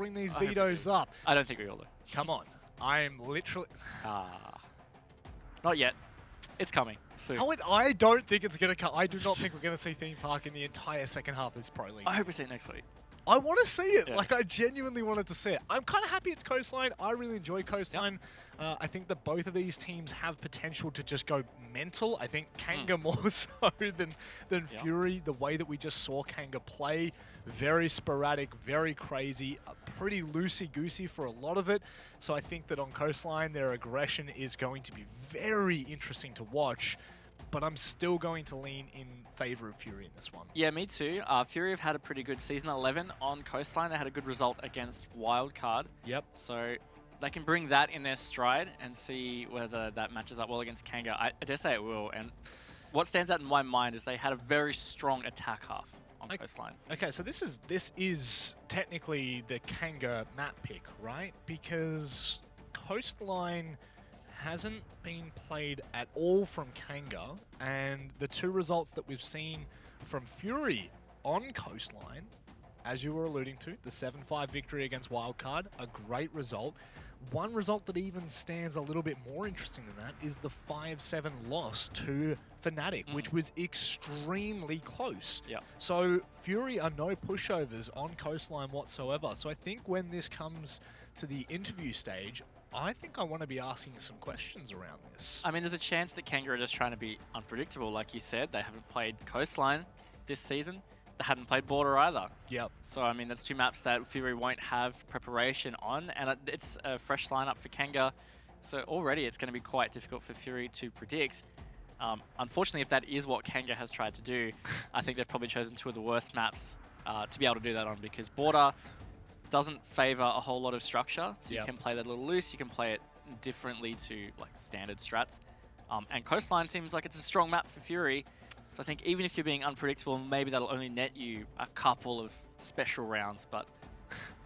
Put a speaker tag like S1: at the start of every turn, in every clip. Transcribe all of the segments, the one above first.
S1: bring these vetoes up.
S2: I don't think we will do.
S1: Come on. I am literally...
S2: Not yet. It's coming soon.
S1: I don't think it's going to come. I do not think we're going to see Theme Park in the entire second half of this Pro League.
S2: I hope we see it next week.
S1: I want to see it.
S2: Yeah.
S1: Like, I genuinely wanted to see it. I'm kind of happy it's Coastline. I really enjoy Coastline. Yep. I think that both of these teams have potential to just go mental. I think Kanga more so than Fury. The way that we just saw Kanga play, very sporadic, very crazy, pretty loosey-goosey for a lot of it. So I think that on Coastline, their aggression is going to be very interesting to watch. But I'm still going to lean in favor of Fury in this one.
S2: Yeah, me too. Fury have had a pretty good Season 11 on Coastline. They had a good result against Wildcard.
S1: Yep.
S2: So they can bring that in their stride and see whether that matches up well against Kanga. I dare say it will. And what stands out in my mind is they had a very strong attack half on Coastline.
S1: Okay, so this is technically the Kanga map pick, right? Because Coastline hasn't been played at all from Kanga, and the two results that we've seen from Fury on Coastline, as you were alluding to, the 7-5 victory against Wildcard, a great result. One result that even stands a little bit more interesting than that is the 5-7 loss to Fnatic, which was extremely close.
S2: Yeah.
S1: So Fury are no pushovers on Coastline whatsoever. So I think when this comes to the interview stage, I think I want to be asking some questions around this.
S2: I mean, there's a chance that Kanga are just trying to be unpredictable. Like you said, they haven't played Coastline this season. They hadn't played Border either.
S1: Yep.
S2: So, I mean, that's two maps that Fury won't have preparation on, and it's a fresh lineup for Kanga. So already it's going to be quite difficult for Fury to predict. Unfortunately, if that is what Kanga has tried to do, I think they've probably chosen two of the worst maps to be able to do that on, because Border doesn't favor a whole lot of structure, so you can play that a little loose, you can play it differently to like standard strats. And Coastline seems like it's a strong map for Fury, so I think even if you're being unpredictable, maybe that'll only net you a couple of special rounds, but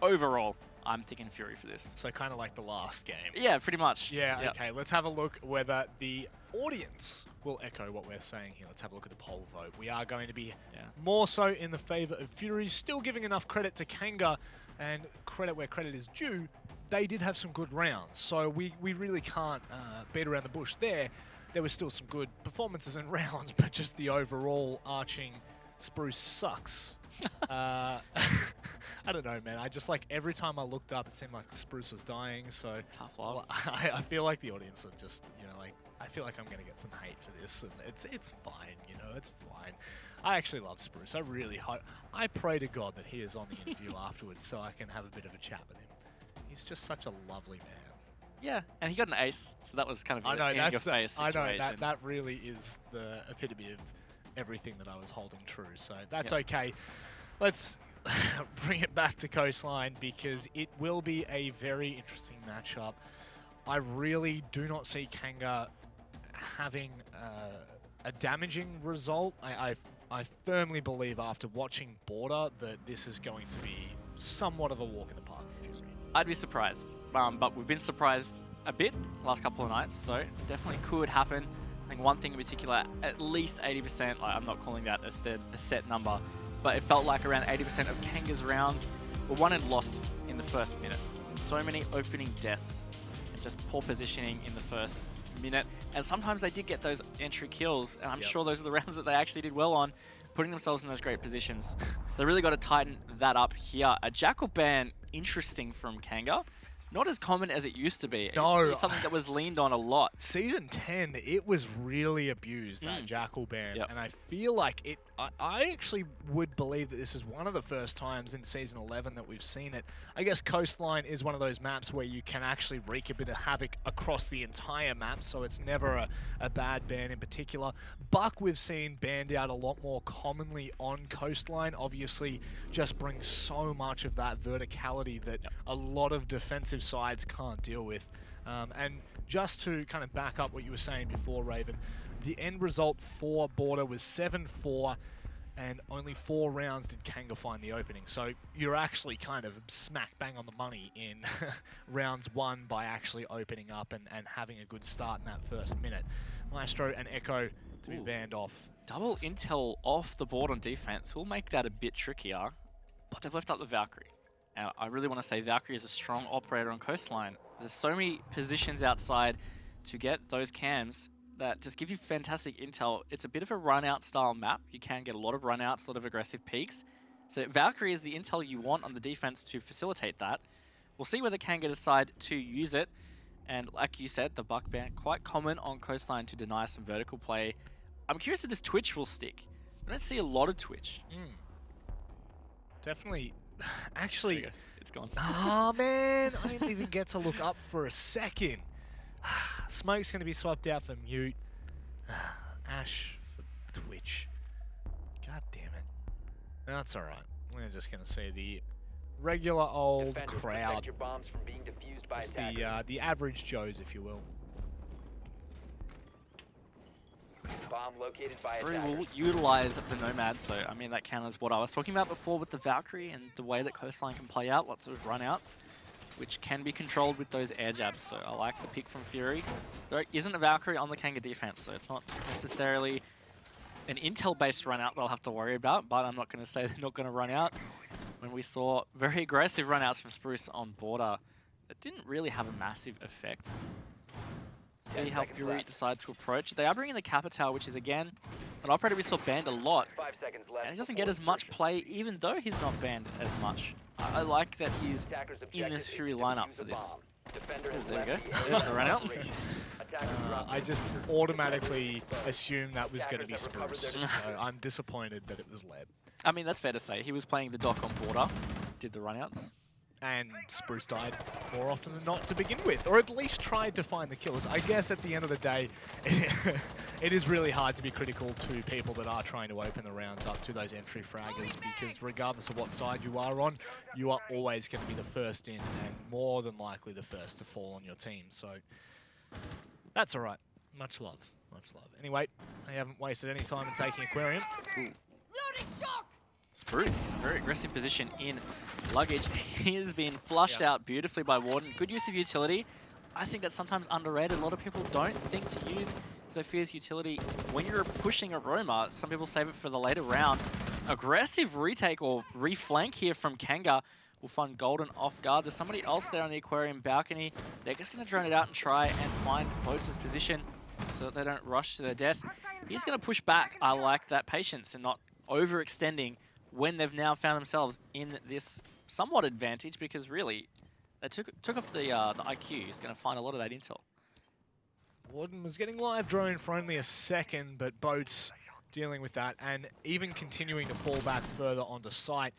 S2: overall, I'm thinking Fury for this.
S1: So kind of like the last game.
S2: Yeah, pretty much.
S1: Yeah, okay, let's have a look whether the audience will echo what we're saying here. Let's have a look at the poll vote. We are going to be more so in the favor of Fury, still giving enough credit to Kanga, and credit where credit is due. They did have some good rounds, so we really can't beat around the bush there. There was still some good performances and rounds, but just the overall arching Spruce sucks. I don't know, man. I just, like, every time I looked up, it seemed like Spruce was dying, so...
S2: Tough love.
S1: I feel like the audience are just, you know, like, I feel like I'm going to get some hate for this, and it's fine, you know, it's fine. I actually love Spruce. I really hope... I pray to God that he is on the interview afterwards so I can have a bit of a chat with him. He's just such a lovely man.
S2: Yeah, and he got an ace, so that was kind of in your face situation.
S1: I know, that really is the epitome of everything that I was holding true, so that's okay. Let's bring it back to Coastline, because it will be a very interesting matchup. I really do not see Kanga having a damaging result. I firmly believe after watching Border that this is going to be somewhat of a walk in the park for Fury.
S2: I'd be surprised, but we've been surprised a bit the last couple of nights, so it definitely could happen. I think one thing in particular, at least 80%, like, I'm not calling that a set number, but it felt like around 80% of Kanga's rounds were won and lost in the first minute. So many opening deaths and just poor positioning in the first minute. And sometimes they did get those entry kills, and I'm sure those are the rounds that they actually did well on, putting themselves in those great positions. So they really got to tighten that up here. A Jackal ban, interesting from Kanga. Not as common as it used to be.
S1: No.
S2: It's something that was leaned on a lot.
S1: Season 10, it was really abused, that Jackal ban.
S2: Yep.
S1: And I feel like it... I actually would believe that this is one of the first times in Season 11 that we've seen it. I guess Coastline is one of those maps where you can actually wreak a bit of havoc across the entire map, so it's never a bad ban in particular. Buck we've seen banned out a lot more commonly on Coastline. Obviously, just brings so much of that verticality that a lot of defensive sides can't deal with. And just to kind of back up what you were saying before, Raven, the end result for Border was 7-4, and only 4 rounds did Kanga find the opening. So you're actually kind of smack bang on the money in rounds 1 by actually opening up and having a good start in that first minute. Maestro and Echo to be banned off.
S2: Double intel off the board on defense will make that a bit trickier, but they've left up the Valkyrie. And I really want to say Valkyrie is a strong operator on Coastline. There's so many positions outside to get those cams that just give you fantastic intel. It's a bit of a run-out style map. You can get a lot of run-outs, a lot of aggressive peaks. So Valkyrie is the intel you want on the defense to facilitate that. We'll see whether Kanga decide to use it. And like you said, the buck ban, quite common on Coastline to deny some vertical play. I'm curious if this Twitch will stick. I don't see a lot of Twitch.
S1: Definitely. Actually,
S2: it's gone.
S1: Oh man, I didn't even get to look up for a second. Smoke's going to be swapped out for mute. Ash for Twitch. God damn it. That's alright. We're just going to see the regular old crowd. Just the average Joes, if you will.
S3: Bomb located by
S2: Fury
S3: attackers.
S2: will utilize the Nomad, so I mean that counters what I was talking about before with the Valkyrie and the way that Coastline can play out, lots of run-outs, which can be controlled with those air jabs, so I like the pick from Fury. There isn't a Valkyrie on the Kanga defense, so it's not necessarily an intel-based run-out that I'll have to worry about, but I'm not going to say they're not going to run out. When we saw very aggressive run-outs from Spruce on border, it didn't really have a massive effect. See how Fury decide to approach. They are bringing the Capital, which is, again, an operator we saw banned a lot.
S3: 5 seconds left.
S2: And he doesn't get as much play, even though he's not banned as much. I like that he's in this Fury lineup for this. There we go. There's the run out.
S1: I just automatically assumed that was going to be Spruce. So I'm disappointed that it was Leb.
S2: I mean, that's fair to say. He was playing the dock on border, did the runouts.
S1: And Spruce died more often than not to begin with, or at least tried to find the kills. I guess at the end of the day, it is really hard to be critical to people that are trying to open the rounds up to those entry fraggers, because regardless of what side you are on, you are always going to be the first in and more than likely the first to fall on your team. So that's all right. Much love. Much love. Anyway, I haven't wasted any time in taking Aquarium.
S4: Loading shock!
S2: Spruce, very aggressive position in luggage. He has been flushed out beautifully by Warden. Good use of utility. I think that's sometimes underrated. A lot of people don't think to use Sophia's utility when you're pushing a Roma. Some people save it for the later round. Aggressive retake or reflank here from Kanga will find Golden off guard. There's somebody else there on the Aquarium balcony. They're just going to drone it out and try and find Boats' position so that they don't rush to their death. He's going to push back. I like that patience and not overextending when they've now found themselves in this somewhat advantage, because really, they took off the IQ. He's going to find a lot of that intel.
S1: Warden was getting live drone for only a second, but Boats dealing with that and even continuing to fall back further onto site.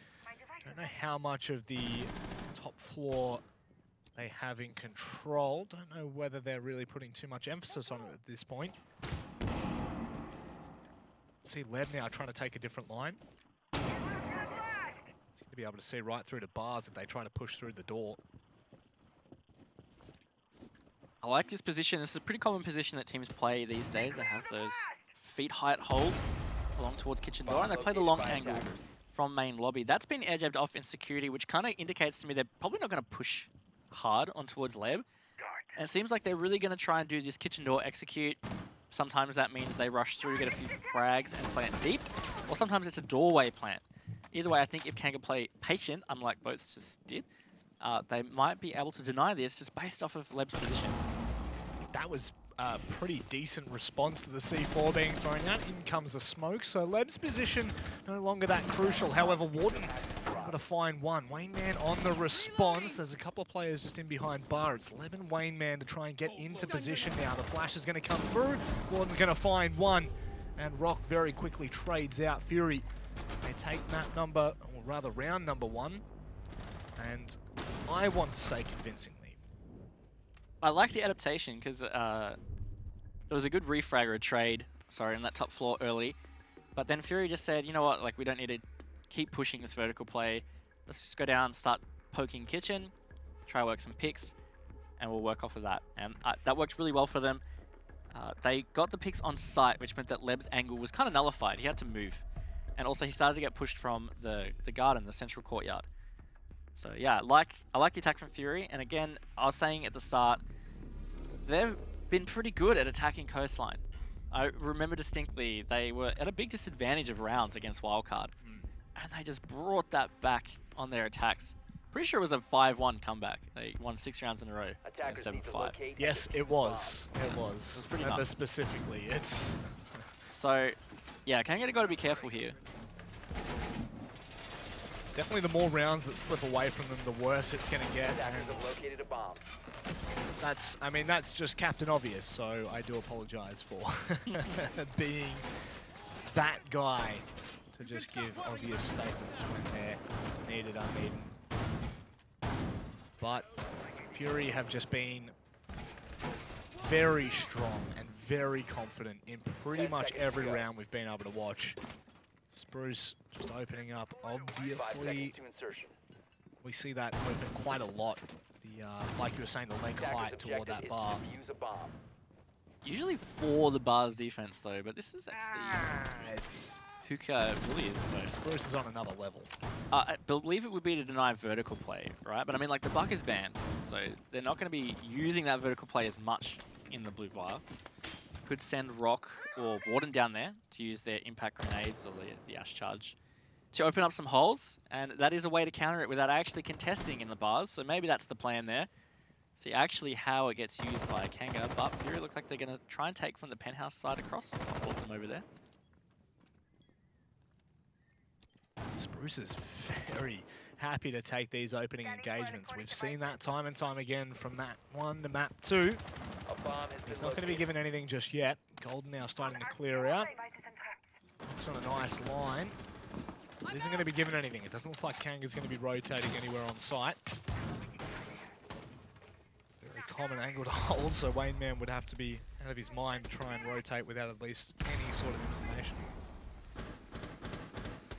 S1: Don't know how much of the top floor they have in control. Don't know whether they're really putting too much emphasis on it at this point. See Leb now trying to take a different line. To be able to see right through to bars if they try to push through the door.
S2: I like this position. This is a pretty common position that teams play these days. They have those feet height holes along towards kitchen door, and they play the long angle from main lobby. That's been air jabbed off in security, which kind of indicates to me they're probably not going to push hard on towards Leb. And it seems like they're really going to try and do this kitchen door execute. Sometimes that means they rush through, get a few frags, and plant deep. Or sometimes it's a doorway plant. Either way, I think if Kanga play patient, unlike Boats just did, they might be able to deny this just based off of Leb's position.
S1: That was a pretty decent response to the C4 being thrown out. In comes the smoke, so Leb's position no longer that crucial. However, Warden is able to find one. Wayneman on the response. There's a couple of players just in behind bar. It's Leb and Wayneman to try and get into position now. The flash is going to come through. Warden's going to find one. And Rock very quickly trades out Fury. They take map number, or rather round number 1. And I want to say convincingly.
S2: I like the adaptation because there was a good refragger trade, on that top floor early. But then Fury just said, you know what, like we don't need to keep pushing this vertical play. Let's just go down and start poking kitchen, try to work some picks, and we'll work off of that. And that worked really well for them. They got the picks on site, which meant that Leb's angle was kind of nullified. He had to move. And also he started to get pushed from the garden, the central courtyard. So yeah, I like the attack from Fury. And again, I was saying at the start, they've been pretty good at attacking Coastline. I remember distinctly they were at a big disadvantage of rounds against Wildcard. And they just brought that back on their attacks. Pretty sure it was a 5-1 comeback. They won 6 rounds in a row.
S3: Attackers need to
S2: 7-5.
S3: locate and
S1: Yes,
S3: defuse
S1: it
S3: the bomb.
S1: was. It was.
S2: It was pretty
S1: Remember
S2: nuts.
S1: specifically. It's
S2: So, yeah, Kanga got to be careful here.
S1: definitely the more rounds that slip away from them, the worse it's going to get.
S3: Attackers
S1: And
S3: have located a bomb.
S1: that's, I mean, that's just Captain Obvious. So I do apologize for being that guy to just give obvious statements when they're needed, unneeded. But Fury have just been very strong and very confident in pretty
S3: 10
S1: much
S3: seconds to
S1: every
S3: go.
S1: round we've been able to watch. Spruce just opening up,
S3: 5
S1: obviously.
S3: seconds to insertion.
S1: We see that open quite a lot. The like you were saying, the leg
S3: Attackers'
S1: height toward
S3: objective
S1: that
S3: is
S1: bar.
S3: to defuse a bomb.
S2: Usually for the Bar's defense, though, but this is actually
S1: It's
S2: Hookah really is. So.
S1: Spruce is on another level.
S2: I believe it would be to deny vertical play, right? But I mean, like, the buck is banned, so they're not going to be using that vertical play as much in the blue bar. Could send Rock or Warden down there to use their impact grenades or the Ash Charge to open up some holes, and that is a way to counter it without actually contesting in the bars, so maybe that's the plan there. See actually how it gets used by Kanga, but Fury looks like they're going to try and take from the penthouse side across. I'll hold them over there.
S1: Spruce is very happy to take these opening engagements. We've seen that time and time again from map 1 to map 2.
S3: A bomb has
S1: He's
S3: been
S1: not going to be
S3: located.
S1: given anything just yet. Golden now starting to clear out. Looks on a nice line. But isn't going to be given anything. It doesn't look like Kanga's going to be rotating anywhere on site. Very common angle to hold, so Wayne Man would have to be out of his mind to try and rotate without at least any sort of information.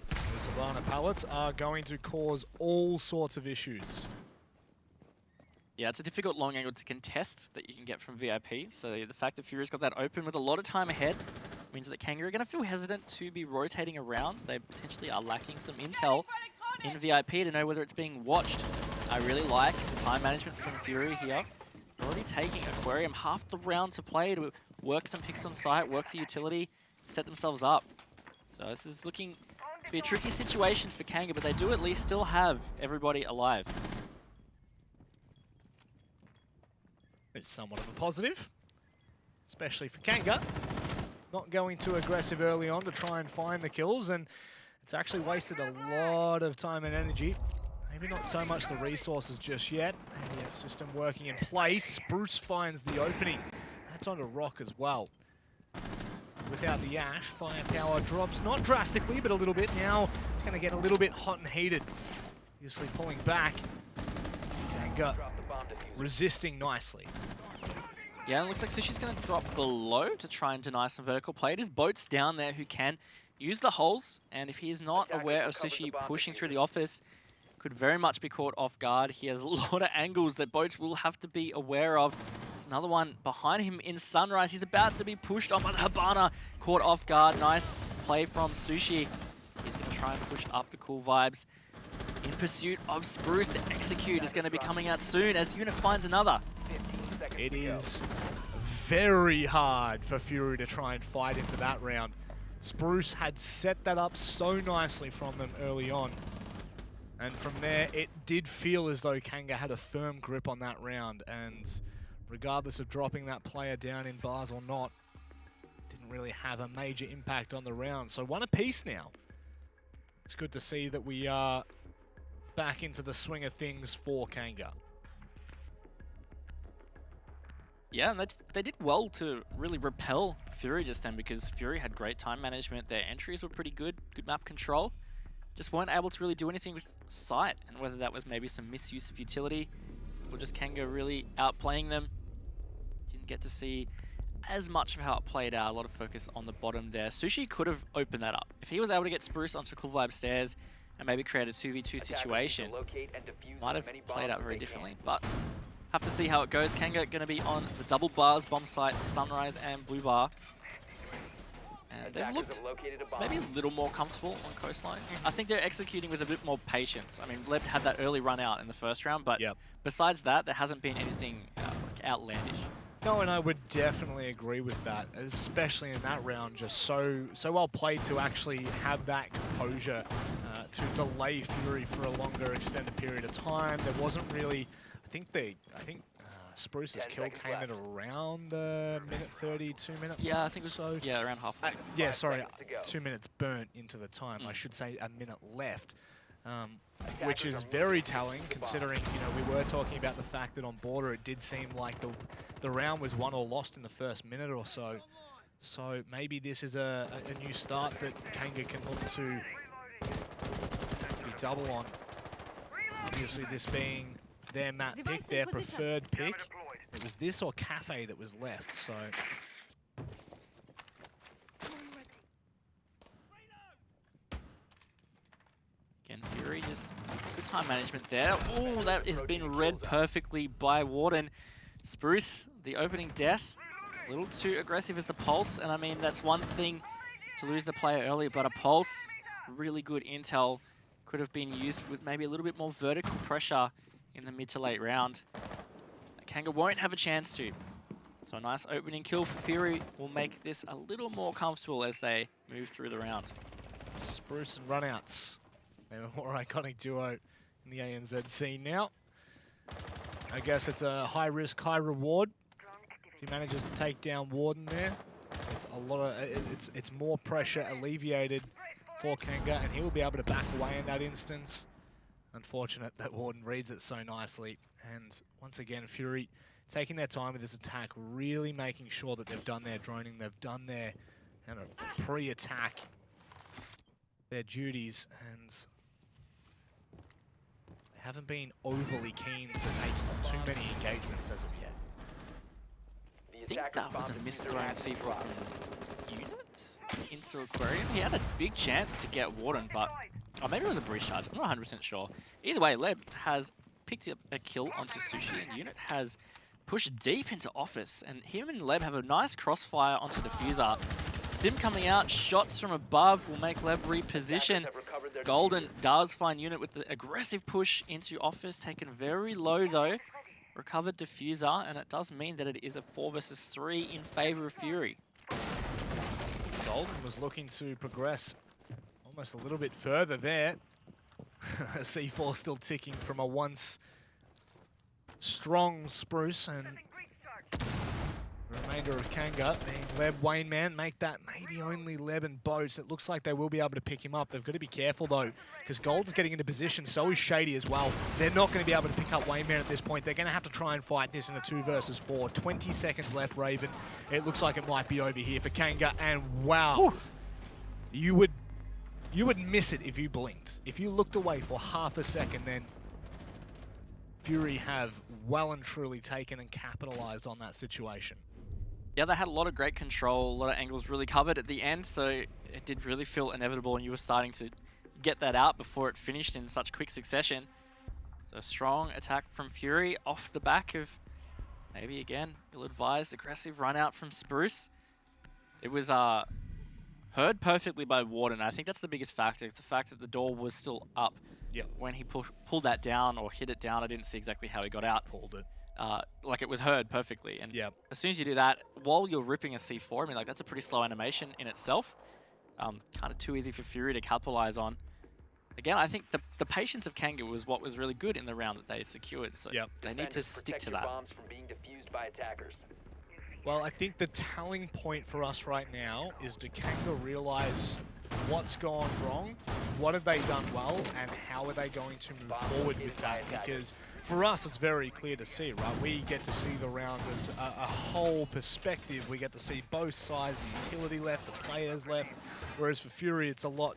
S1: The Savannah pallets are going to cause all sorts of issues.
S2: Yeah, it's a difficult long angle to contest that you can get from VIP. So the fact that Fury's got that open with a lot of time ahead means that Kanga are going to feel hesitant to be rotating around. They potentially are lacking some intel in VIP to know whether it's being watched. I really like the time management from Fury here. Already taking Aquarium half the round to play to work some picks on site, work the utility, set themselves up. So this is looking to be a tricky situation for Kanga, but they do at least still have everybody alive.
S1: It's somewhat of a positive, especially for Kanga. Not going too aggressive early on to try and find the kills, and it's actually wasted a lot of time and energy. Maybe not so much the resources just yet. Maybe a system working in place. Spruce finds the opening. That's onto Rock as well. Without the Ash, firepower drops, not drastically, but a little bit. Now it's going to get a little bit hot and heated. Obviously pulling back. Kanga
S3: Drop the bomb diffuser.
S1: resisting nicely.
S2: Yeah, it looks like Sushi's going to drop below to try and deny some vertical play. It is Boats down there who can use the holes, and if he is not
S3: Attackers
S2: aware of
S3: recovered the
S2: Sushi
S3: bomb
S2: pushing through
S3: diffuser.
S2: the office, could very much be caught off guard. He has a lot of angles that Boats will have to be aware of. There's another one behind him in Sunrise. He's about to be pushed on, but Habana caught off guard. Nice play from Sushi. He's going to try and push up the cool vibes. In pursuit of Spruce, the execute is going to be coming out soon as Unit finds another.
S3: 15 seconds
S1: It
S3: to go.
S1: is very hard for Fury to try and fight into that round. Spruce had set that up so nicely from them early on. And from there, it did feel as though Kanga had a firm grip on that round. And regardless of dropping that player down in bars or not, didn't really have a major impact on the round. So 1 apiece now. It's good to see that we are back into the swing of things for Kanga.
S2: Yeah, and they did well to really repel Fury just then because Fury had great time management. Their entries were pretty good, good map control. Just weren't able to really do anything with sight, and whether that was maybe some misuse of utility or just Kanga really outplaying them. Didn't get to see as much of how it played out. A lot of focus on the bottom there. Sushi could have opened that up. If he was able to get Spruce onto Cool Vibe stairs and maybe create a 2v2
S3: Attackers need to
S2: situation,
S3: locate and defuse
S2: might
S3: as
S2: have
S3: many
S2: played
S3: bombs
S2: out
S3: as
S2: very
S3: they
S2: differently,
S3: can.
S2: but have to see how it goes. Kanga going to be on the double bars, bomb site, Sunrise and Blue Bar. And they've
S3: Attackers
S2: looked
S3: have located a bomb.
S2: maybe a little more comfortable on Coastline. I think they're executing with a bit more patience. I mean, Leb had that early run out in the first round, but
S1: Yep.
S2: besides that, there hasn't been anything like outlandish.
S1: No, and I would definitely agree with that, especially in that round. Just so well played to actually have that composure to delay Fury for a longer extended period of time. There wasn't really, I think Spruce's
S3: 10
S1: kill
S3: seconds
S1: came at
S3: left.
S1: around the minute 30, 2 minute.
S2: Yeah, I think it was
S1: so.
S2: yeah around halfway.
S1: Yeah,
S3: 5
S1: sorry,
S3: seconds to go.
S1: 2 minutes burnt into the time. I
S2: Mm.
S1: should say a minute left. Which
S3: Attackers
S1: is
S3: are moving
S1: very
S3: to
S1: telling,
S3: defuse the bomb.
S1: considering, you know, we were talking about the fact that on Border it did seem like the round was won or lost in the first minute or so. So maybe this is a new start that Kanga can look to be double on. Obviously this being their map
S4: Device
S1: pick,
S4: in
S1: their
S4: position.
S1: preferred pick. It was this or Cafe that was left, so...
S2: Again, Fury just good time management there. Oh, that has been read perfectly by Warden. Spruce, the opening death, a little too aggressive as the pulse, and I mean that's one thing to lose the player early, but a pulse, really good intel, could have been used with maybe a little bit more vertical pressure in the mid to late round. Kanga won't have a chance to. So a nice opening kill for Fury will make this a little more comfortable as they move through the round.
S1: Spruce and Runouts. They're a more iconic duo in the ANZ scene now. I guess it's a high risk, high reward. If he manages to take down Warden there, it's a lot of it's more pressure alleviated for Kanga, and he will be able to back away in that instance. Unfortunate that Warden reads it so nicely. And once again, Fury taking their time with this attack, really making sure that they've done their droning, they've done their kind of pre-attack, their duties, and they haven't been overly keen to take too many engagements as of yet.
S2: I think that was a misthrown C4 from Unit into Aquarium. He had a big chance to get Warden, but oh, maybe it was a breach charge. I'm not 100% sure. Either way, Leb has picked up a kill onto Sushi, and Unit has pushed deep into Office, and him and Leb have a nice crossfire onto Diffuser. Stim coming out, shots from above will make Leb reposition. Golden does find Unit with the aggressive push into Office, taken very low though. Recovered Diffuser, and it does mean that it is a 4 versus 3 in favor of Fury.
S1: Golden was looking to progress almost a little bit further there. C4 still ticking from a once strong Spruce, and the remainder of Kanga being Leb, Wayne Man, make that maybe only Leb and Boats. It looks like they will be able to pick him up. They've got to be careful though, because Golden's getting into position, so is Shady as well. They're not going to be able to pick up Wayne Man at this point. They're going to have to try and fight this in a 2 versus 4. 20 seconds left, Raven. It looks like it might be over here for Kanga, and wow. You would miss it if you blinked. If you looked away for half a second, then Fury have well and truly taken and capitalized on that situation.
S2: Yeah, they had a lot of great control, a lot of angles really covered at the end, so it did really feel inevitable, and you were starting to get that out before it finished in such quick succession. So strong attack from Fury off the back of maybe again ill-advised aggressive run out from Spruce. It was heard perfectly by Warden. I think that's the biggest factor, the fact that the door was still up.
S1: Yep.
S2: When he pulled that down or hit it down, I didn't see exactly how he got out.
S1: Pulled it.
S2: Like it was heard perfectly. And
S1: Yep.
S2: as soon as you do that, while you're ripping a C4, I mean, like that's a pretty slow animation in itself. Kind of too easy for Fury to capitalize on. Again, I think the patience of Kanga was what was really good in the round that they secured. So
S1: Yep.
S2: they need to stick to that.
S3: Bombs from being defused by attackers.
S1: Well, I think the telling point for us right now is, do Kanga realize what's gone wrong, what have they done well, and how are they going to move forward with that? Because for us, it's very clear to see, right? We get to see the round as a whole perspective. We get to see both sides, the utility left, the players left. Whereas for Fury, it's a lot.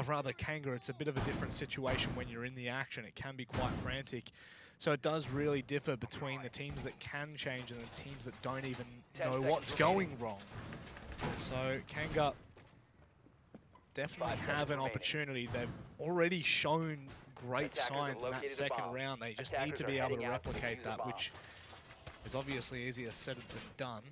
S1: Rather Kanga, it's a bit of a different situation when you're in the action. It can be quite frantic. So it does really differ between the teams that can change and the teams that don't even know what's going wrong. So Kanga definitely have an opportunity. They've already shown great signs in that second round. They just need to be able to replicate that, which is obviously easier said than done.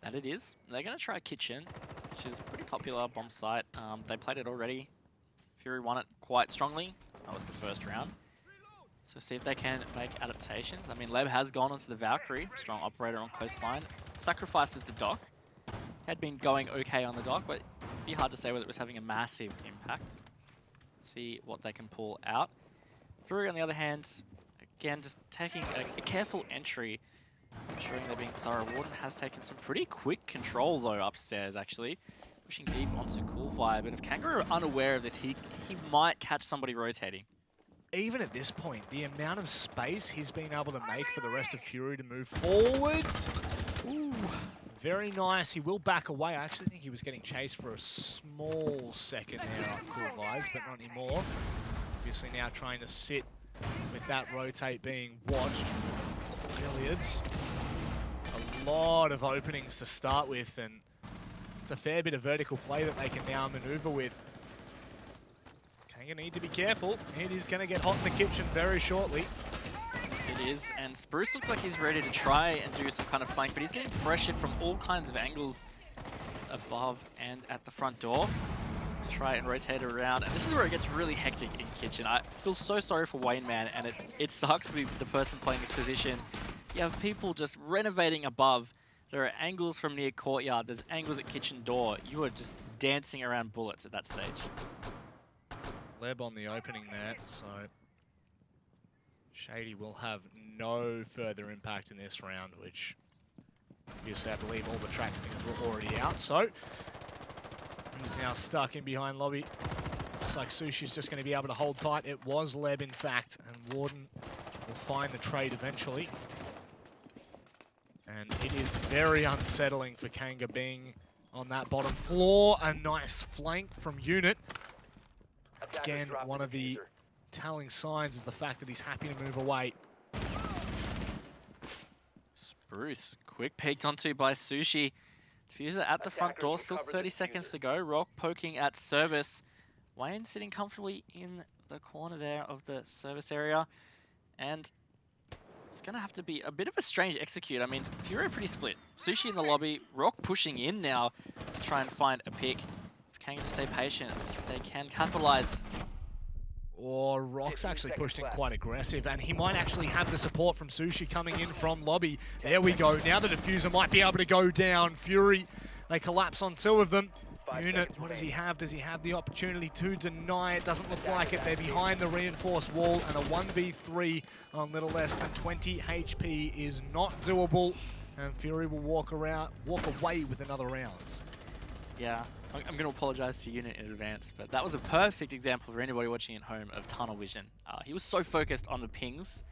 S2: And it is. They're going to try Kitchen, which is a pretty popular bomb site. They played it already. Fury won it quite strongly. That was the first round. So see if they can make adaptations. I mean, Leb has gone onto the Valkyrie, strong operator on Coastline. Sacrificed the dock. Had been going okay on the dock, but it'd be hard to say whether it was having a massive impact. See what they can pull out. Fury, on the other hand, again, just taking a careful entry, ensuring they're being thorough. Warden has taken some pretty quick control, though, upstairs, actually. Pushing deep onto Cool Vibe, but if Kanga are unaware of this, he might catch somebody rotating.
S1: Even at this point, the amount of space he's been able to make for the rest of Fury to move forward. Ooh, very nice. He will back away. I actually think he was getting chased for a small second there on Cool Vibes, but not anymore. Obviously now trying to sit with that rotate being watched. Billiards. A lot of openings to start with, and it's a fair bit of vertical play that they can now maneuver with. Kanga need to be careful. It is going to get hot in the kitchen very shortly.
S2: It is, and Spruce looks like he's ready to try and do some kind of flank, but he's getting pressured from all kinds of angles above and at the front door to try and rotate around. And this is where it gets really hectic in kitchen. I feel so sorry for Wayne, man, and it sucks to be the person playing this position. You have people just renovating above. There are angles from near courtyard. There's angles at kitchen door. You are just dancing around bullets at that stage.
S1: Leb on the opening there, so Shady will have no further impact in this round, which obviously I believe all the tracks things were already out. So he's now stuck in behind lobby. Looks like Sushi's just going to be able to hold tight. It was Leb, in fact, and Warden will find the trade eventually. And it is very unsettling for Kanga being on that bottom floor. A nice flank from Unit. Again, one of the telling signs is the fact that he's happy to move away.
S2: Spruce, quick peeked onto by Sushi. Diffuser at the front door, still 30 seconds to go. Rock poking at service. Wayne sitting comfortably in the corner there of the service area. And it's going to have to be a bit of a strange execute. I mean, Fury pretty split. Sushi in the lobby, Rock pushing in now to try and find a pick. Kanga to stay patient, they can capitalize.
S1: Or Rock's actually pushed in quite aggressive, and he might actually have the support from Sushi coming in from lobby. There we go. Now the diffuser might be able to go down. Fury, they collapse on two of them. Unit, what does he have? Does he have the opportunity to deny it? Doesn't look like it. They're behind the reinforced wall, and a 1v3 on little less than 20 HP is not doable. And Fury will walk away with another round.
S2: Yeah, I'm going to apologize to Unit in advance, but that was a perfect example for anybody watching at home of tunnel vision. He was so focused on the pings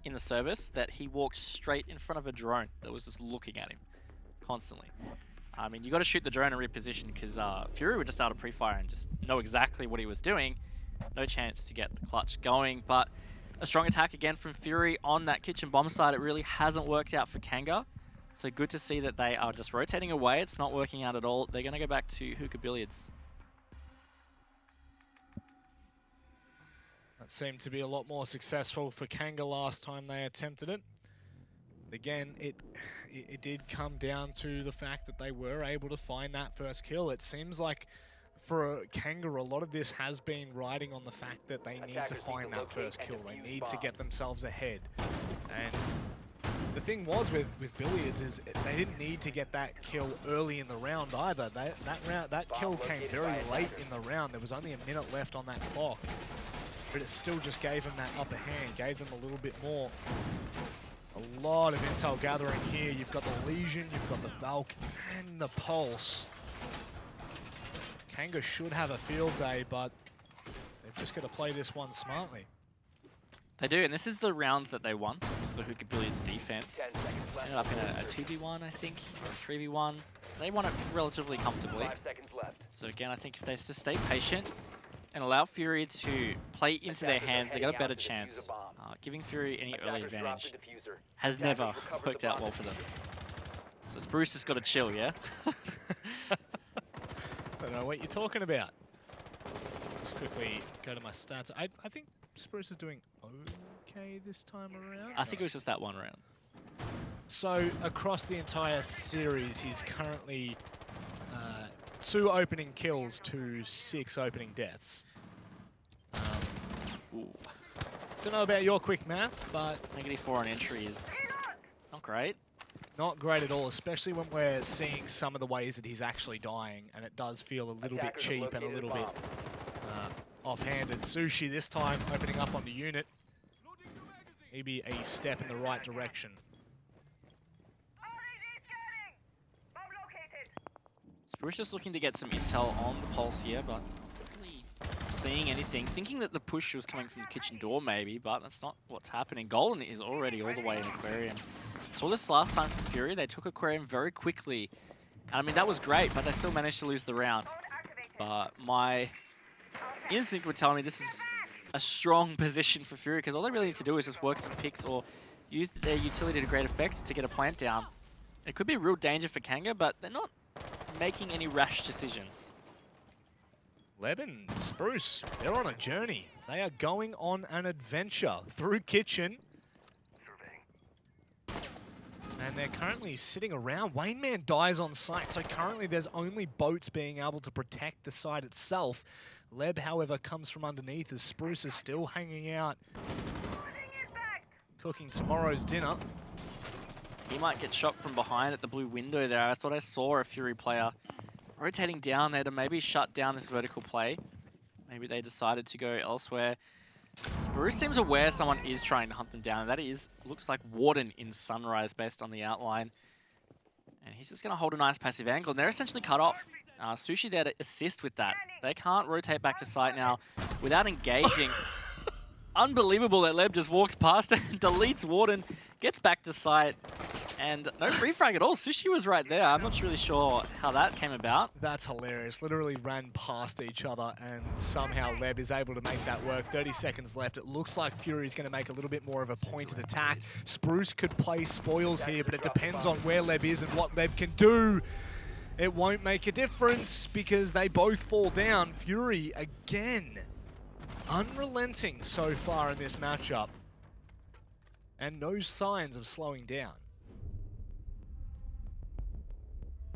S2: in the service that he walked straight in front of a drone that was just looking at him constantly. I mean, you got to shoot the drone and reposition because Fury would just start a pre-fire and just know exactly what he was doing. No chance to get the clutch going, but a strong attack again from Fury on that kitchen bomb side. It really hasn't worked out for Kanga. So good to see that they are just rotating away. It's not working out at all. They're going to go back to hookah billiards.
S1: That seemed to be a lot more successful for Kanga last time they attempted it. Again, it did come down to the fact that they were able to find that first kill. It seems like for Kanga, a lot of this has been riding on the fact that they need to find that first kill. They need to get themselves ahead. And the thing was with Billiards is they didn't need to get that kill early in the round either. That kill came very late in the round. There was only a minute left on that clock. But it still just gave them that upper hand, gave them a little bit more. A lot of intel gathering here. You've got the Legion, you've got the Valk, and the Pulse. Kanga should have a field day, but they've just got to play this one smartly.
S2: They do, and this is the round that they won. It was the hookah billiards defense. Ended up in a 2v1, I think, or a 3v1. They won it relatively comfortably.
S3: 5 seconds left.
S2: So again, I think if they just stay patient and allow Fury to play into their hands, they got a better chance. Giving Fury any early advantage has never worked out well for them. So Spruce has got to chill, yeah?
S1: I don't know what you're talking about. Just quickly go to my stats. I think Spruce is doing okay this time around.
S2: I think it was just that one round.
S1: So across the entire series, he's currently 2 opening kills to 6 opening deaths.
S2: Ooh.
S1: Don't know about your quick math, but
S2: -4 on entry is not great.
S1: not great at all, especially when we're seeing some of the ways that he's actually dying, and it does feel a little bit
S3: Attackers have
S1: cheap and a
S3: located
S1: little
S3: bomb.
S1: bit offhanded. Sushi this time opening up on the unit. Maybe a step in the right direction.
S2: Spruce just looking to get some intel on the pulse here, but not really seeing anything. Thinking that the push was coming from the kitchen door maybe, but that's not what's happening. Golden is already all the way in Aquarium. Saw this last time from Fury. They took Aquarium very quickly. And I mean, that was great, but they still managed to lose the round. But my instinct would tell me this is a strong position for Fury, because all they really need to do is just work some picks or use their utility to great effect to get a plant down. It could be a real danger for Kanga, but they're not making any rash decisions.
S1: Leb and Spruce, they're on a journey. They are going on an adventure through kitchen. And they're currently sitting around. Wayne Man dies on site, so currently there's only boats being able to protect the site itself. Leb, however, comes from underneath as Spruce is still hanging out, cooking tomorrow's dinner.
S2: He might get shot from behind at the blue window there. I thought I saw a Fury player rotating down there to maybe shut down this vertical play. Maybe they decided to go elsewhere. Spruce seems aware someone is trying to hunt them down, and that looks like Warden in Sunrise based on the outline. And he's just going to hold a nice passive angle, and they're essentially cut off. Sushi there to assist with that. They can't rotate back to site now without engaging. Unbelievable that Leb just walks past and deletes Warden, gets back to site, and no refrag at all. Sushi was right there. I'm not really sure how that came about.
S1: That's hilarious. Literally ran past each other, and somehow Leb is able to make that work. 30 seconds left. It looks like Fury's going to make a little bit more of a pointed attack. Spruce could play spoils here, but it depends on where Leb is and what Leb can do. It won't make a difference because they both fall down. Fury, again, unrelenting so far in this matchup. And no signs of slowing down.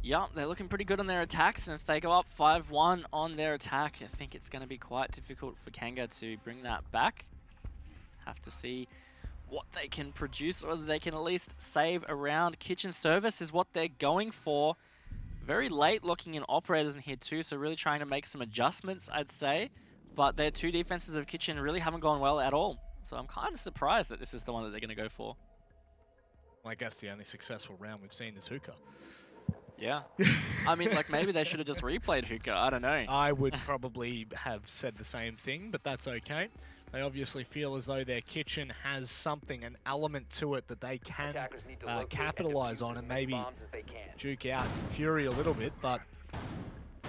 S2: Yeah, they're looking pretty good on their attacks, and if they go up 5-1 on their attack, I think it's going to be quite difficult for Kanga to bring that back. Have to see what they can produce, or whether they can at least save a round. Kitchen service is what they're going for. Very late locking in operators in here too, so really trying to make some adjustments, I'd say. But their two defenses of Kitchen really haven't gone well at all. So I'm kind of surprised that this is the one that they're going to go for.
S1: Well, I guess the only successful round we've seen is Hookah.
S2: Yeah. I mean, like, maybe they should have just replayed Hookah. I don't know.
S1: I would probably have said the same thing, but that's okay. They obviously feel as though their kitchen has something, an element to it that they can capitalize on and maybe juke out Fury a little bit, but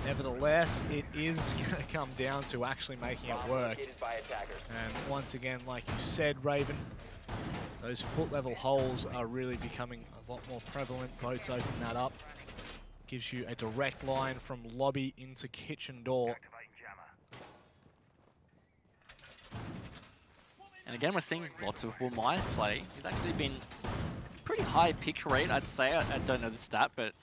S1: nevertheless, it is going to come down to actually making it work. And once again, like you said, Raven, those foot level holes are really becoming a lot more prevalent. Boats open that up. Gives you a direct line from lobby into kitchen door.
S2: And again, we're seeing lots of Wamai play. He's actually been pretty high pick rate, I'd say. I don't know the stat, but it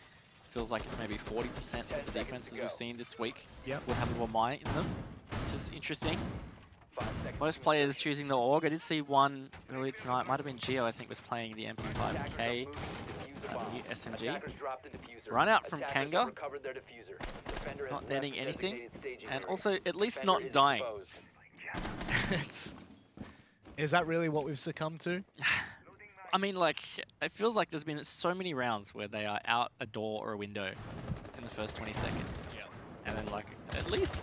S2: feels like it's maybe 40% of the defenses we've seen this week would have a Wamai in them, which is interesting. Most players choosing the AUG. I did see one earlier tonight, might have been Geo, I think, was playing the MP5K the SMG. Run out from Kanga, not netting anything, and also at least not dying.
S1: Is that really what we've succumbed to?
S2: I mean, like, it feels like there's been so many rounds where they are out a door or a window in the first 20 seconds.
S1: Yeah.
S2: And then, like, at least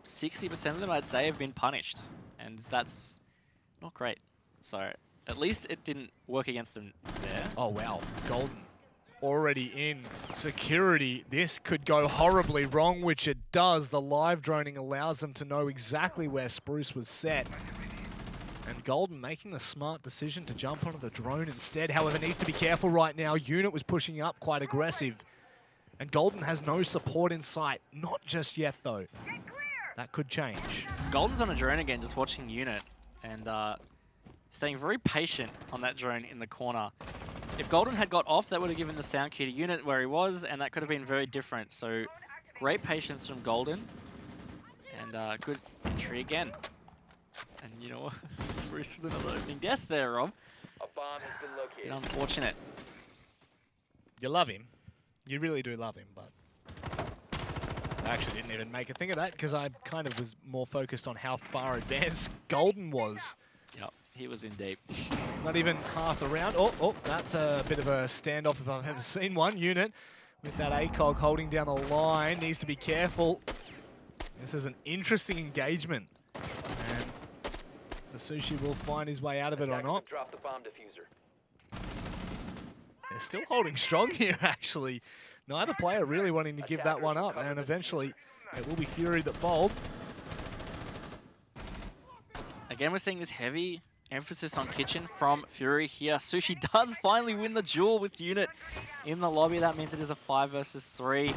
S2: 60% of them, I'd say, have been punished. And that's not great. So, at least it didn't work against them there.
S1: Oh, wow. Golden already in security. This could go horribly wrong, which it does. The live droning allows them to know exactly where Spruce was set. And Golden making the smart decision to jump onto the drone instead. However, needs to be careful right now. Unit was pushing up quite aggressive. And Golden has no support in sight. Not just yet, though. That could change.
S2: Golden's on a drone again, just watching Unit. And staying very patient on that drone in the corner. If Golden had got off, that would have given the sound key to Unit where he was, and that could have been very different. So, great patience from Golden. And good entry again. And you know what? Spruce with another opening death there, Rob.
S3: A bomb has been located.
S2: Unfortunate.
S1: You love him. You really do love him, but I actually didn't even make a thing of that because I kind of was more focused on how far advanced Golden was.
S2: Yep, he was in deep.
S1: Not even half the round. Oh, that's a bit of a standoff if I've ever seen one. Unit with that ACOG holding down the line. Needs to be careful. This is an interesting engagement. And the Sushi will find his way out of it or not.
S3: Drop the bomb diffuser.
S1: They're still holding strong here, actually. Neither player really wanting to give that one up. And eventually, it will be Fury that fold.
S2: Again, we're seeing this heavy emphasis on kitchen from Fury here. Sushi does finally win the duel with Unit in the lobby. That means it is a 5 versus 3.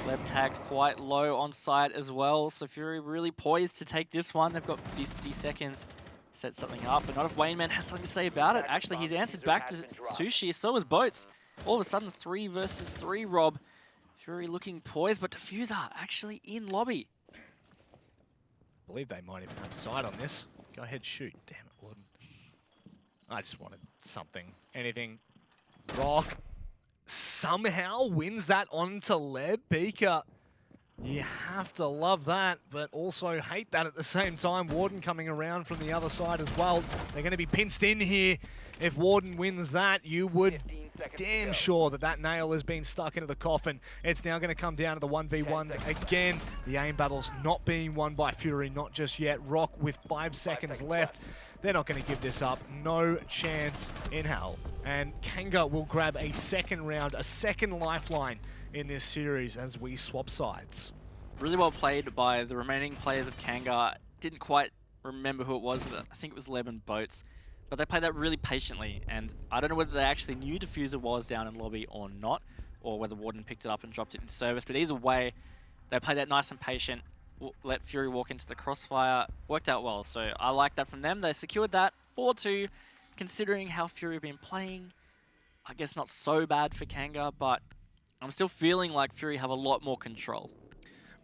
S2: Leb tagged quite low on site as well. So Fury really poised to take this one. They've got 50 seconds to set something up. But not if Wayneman has something to say about it. Actually, he's answered back to Sushi. So has Boats. All of a sudden, 3 versus 3, Rob. Fury looking poised, but Diffuser actually in lobby.
S1: I believe they might even have side on this. Go ahead, shoot. Damn it, Warden. I just wanted something. Anything. Rock somehow wins that onto Leb. Beaker, you have to love that, but also hate that at the same time. Warden coming around from the other side as well. They're going to be pinched in here. If Warden wins that, you would damn sure that that nail has been stuck into the coffin. It's now going to come down to the 1v1s again. The aim battle's not being won by Fury, not just yet. Rock with 5 seconds left. They're not going to give this up. No chance in hell. And Kanga will grab a second round, a second lifeline in this series as we swap sides.
S2: Really well played by the remaining players of Kanga. Didn't quite remember who it was, but I think it was Leb and Boats. But they played that really patiently, and I don't know whether they actually knew Diffuser was down in lobby or not, or whether Warden picked it up and dropped it in service, but either way, they played that nice and patient, let Fury walk into the crossfire, worked out well, so I like that from them. They secured that 4-2, considering how Fury have been playing. I guess not so bad for Kanga, but I'm still feeling like Fury have a lot more control.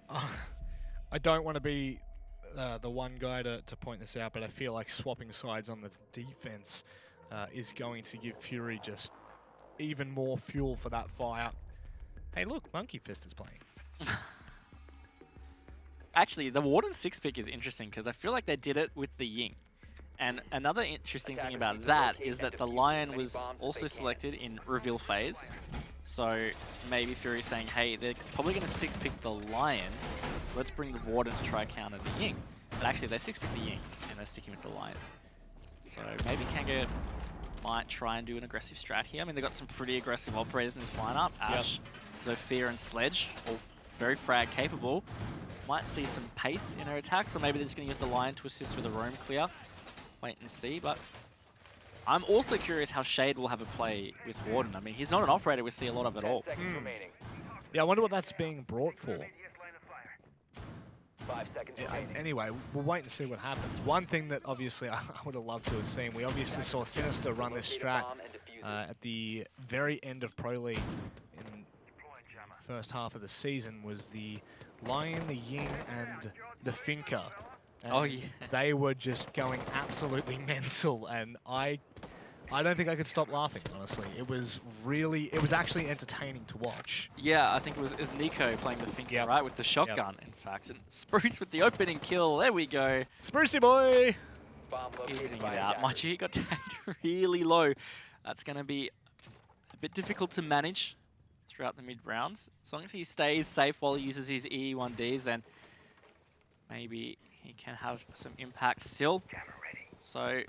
S1: I don't want to be the one guy to point this out, but I feel like swapping sides on the defense is going to give Fury just even more fuel for that fire. Hey, look, Monkey Fist is playing.
S2: Actually, the Warden 6-pick is interesting because I feel like they did it with the Ying. And another interesting thing about that is that the Lion was also selected in reveal phase. So maybe Fury's saying, hey, they're probably going to 6-pick the Lion. Let's bring the Warden to try counter the Ying. But actually, they 6-pick the Ying, and they're sticking with the Lion. So maybe Kanga might try and do an aggressive strat here. I mean, they've got some pretty aggressive operators in this lineup. Ash, Zofia, and Sledge, all very frag capable. Might see some pace in her attacks, or maybe they're just going to use the Lion to assist with a roam clear. Wait and see, but I'm also curious how Shade will have a play with Warden. I mean, he's not an operator we see a lot of at all.
S1: Yeah, I wonder what that's being brought for.
S3: 5 seconds remaining.
S1: Anyway, we'll wait and see what happens. One thing that obviously I would have loved to have seen, we obviously saw Sinister run this strat at the very end of Pro League in the first half of the season, was the Lion, the Ying, and the Finker. And
S2: oh yeah.
S1: They were just going absolutely mental, and I don't think I could stop laughing, honestly. It was actually entertaining to watch.
S2: Yeah, I think it was Nico playing the Finker, right, with the shotgun, in fact. And Spruce with the opening kill, there we go.
S1: Sprucey boy!
S2: Evening it out. Mind you, he got tagged really low. That's going to be a bit difficult to manage throughout the mid-rounds. As long as he stays safe while he uses his EE1Ds, then maybe he can have some impact still. So,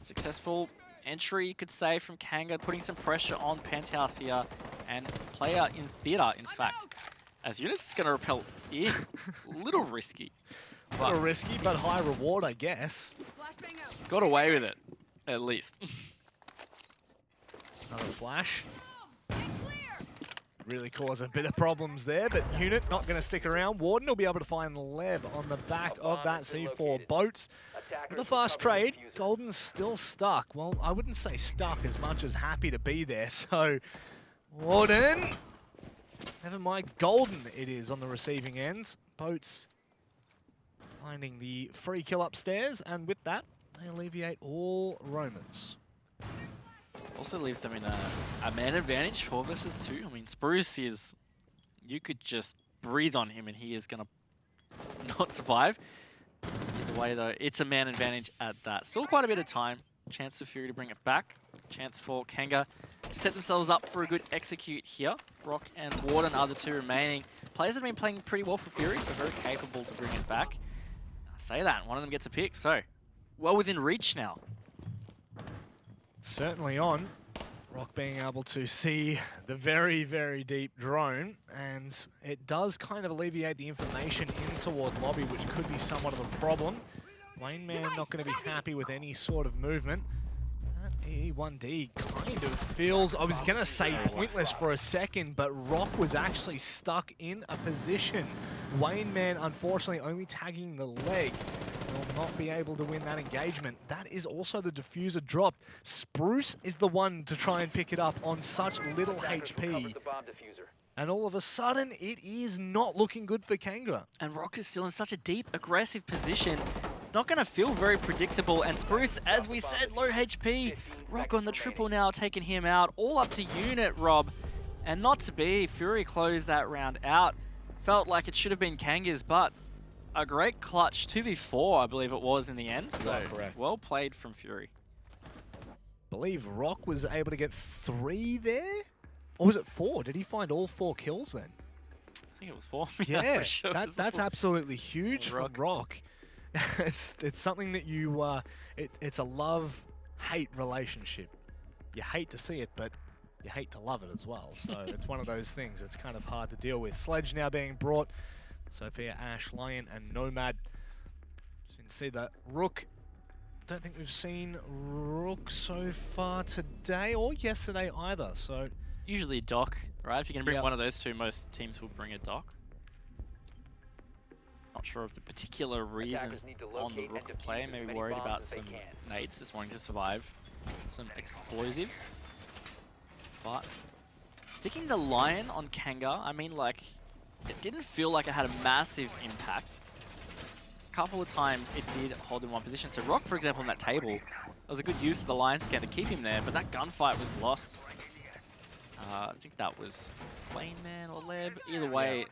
S2: successful entry, you could say, from Kanga, putting some pressure on Penthouse here, and player in theatre, in fact. As Unit's just going to repel in. A little risky.
S1: A little risky, but high reward, I guess.
S2: Got away with it, at least.
S1: Another flash. Really cause a bit of problems there, but Unit not going to stick around. Warden will be able to find Leb on the back of that C4. Boats with a fast trade. Golden's still stuck. Well, I wouldn't say stuck as much as happy to be there. So, Warden, never mind, Golden it is on the receiving ends. Boats finding the free kill upstairs, and with that, they alleviate all roamers.
S2: Also leaves them in a man advantage, 4 versus 2. I mean, Spruce is... You could just breathe on him and he is going to not survive. Either way, though, it's a man advantage at that. Still quite a bit of time. Chance for Fury to bring it back. Chance for Kanga to set themselves up for a good execute here. Rock and Warden are the 2 remaining. Players have been playing pretty well for Fury, so very capable to bring it back. I say that, one of them gets a pick, so well within reach now.
S1: Certainly on. Rock being able to see the very, very deep drone, and it does kind of alleviate the information in toward lobby, which could be somewhat of a problem. Lane Man not going to be happy with any sort of movement. That E1D kind of feels, I was going to say pointless for a second, but Rock was actually stuck in a position. Wayne Man, unfortunately, only tagging the leg. Will not be able to win that engagement. That is also the diffuser dropped. Spruce is the one to try and pick it up on such little HP. And all of a sudden, it is not looking good for Kanga.
S2: And Rock is still in such a deep, aggressive position. It's not going to feel very predictable. And Spruce, as we said, low HP. Rock on the triple now, taking him out. All up to unit, Rob. And not to be, Fury closed that round out. Felt like it should have been Kanga's, but a great clutch 2v4, I believe it was in the end. So
S1: correct.
S2: Well played from Fury.
S1: I believe Rock was able to get 3 there? Or was it 4? Did he find all 4 kills then?
S2: I think it was 4.
S1: Yeah,
S2: sure
S1: that's absolutely huge from
S2: Rock.
S1: Rock. it's something that you, it's a love-hate relationship. You hate to see it, but you hate to love it as well. So it's one of those things that's kind of hard to deal with. Sledge now being brought. Sophia, Ash, Lion, and Nomad. So you can see that Rook. Don't think we've seen Rook so far today or yesterday either. So
S2: Usually a Doc, right? If you can bring one of those 2, most teams will bring a Doc. Not sure of the particular reason on the Rook play. Maybe worried about some nades, just wanting to survive some explosives. But sticking the Lion on Kanga, I mean, like, it didn't feel like it had a massive impact. A couple of times it did hold in one position. So Rock, for example, on that table, it was a good use of the Lion scan to keep him there, but that gunfight was lost. I think that was Wayne Man or Leb. Either way,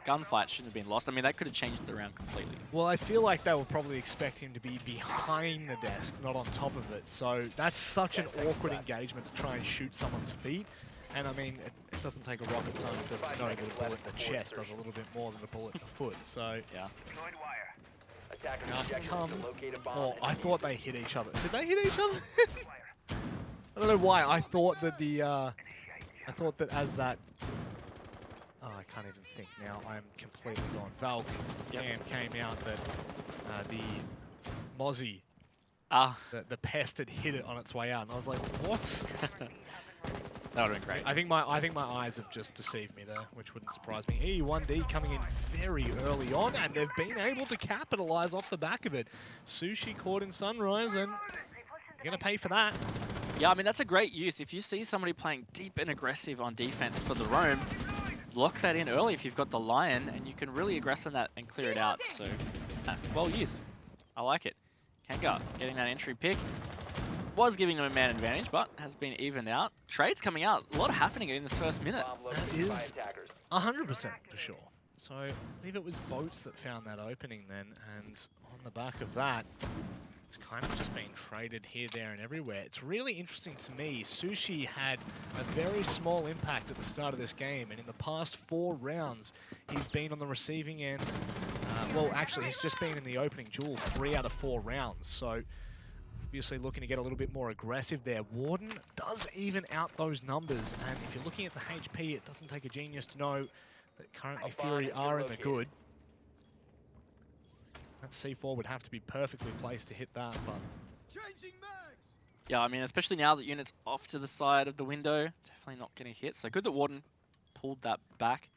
S2: gunfight shouldn't have been lost. I mean, that could have changed the round completely.
S1: well, I feel like they will probably expect him to be behind the desk, not on top of it. So that's such an awkward engagement to try and shoot someone's feet. And I mean, it doesn't take a rocket scientist to know that a bullet in the chest does a little bit more than a bullet in the foot. So
S2: Yeah.
S1: now here comes. Oh, I thought they hit each other. Did they hit each other? I don't know why. I thought that as that. Oh, I can't even think now. I'm completely gone. Valk came out that the Mozzie, the pest had hit it on its way out, and I was like, what?
S2: That would have been great.
S1: I think my eyes have just deceived me there, which wouldn't surprise me. E1D coming in very early on, and they've been able to capitalize off the back of it. Sushi caught in Sunrise, and you're going to pay for that.
S2: Yeah, I mean, that's a great use. If you see somebody playing deep and aggressive on defense for the roam, lock that in early if you've got the Lion, and you can really aggress on that and clear it out. So, well used. I like it. Kanga getting that entry pick. Was giving them a man advantage, but has been evened out. Trades coming out. A lot happening in this first minute.
S1: That is 100% for sure. So I believe it was Boats that found that opening then, and on the back of that, it's kind of just been traded here, there, and everywhere. It's really interesting to me. Sushi had a very small impact at the start of this game, and in the past 4 rounds, he's been on the receiving end. Well, actually, he's just been in the opening duel 3 out of 4 rounds. So obviously looking to get a little bit more aggressive there. Warden does even out those numbers, and if you're looking at the HP, it doesn't take a genius to know that currently Fury are in the good. That C4 would have to be perfectly placed to hit that, but
S2: Yeah, I mean, especially now that Unit's off to the side of the window, definitely not getting hit. So good that Warden pulled that back.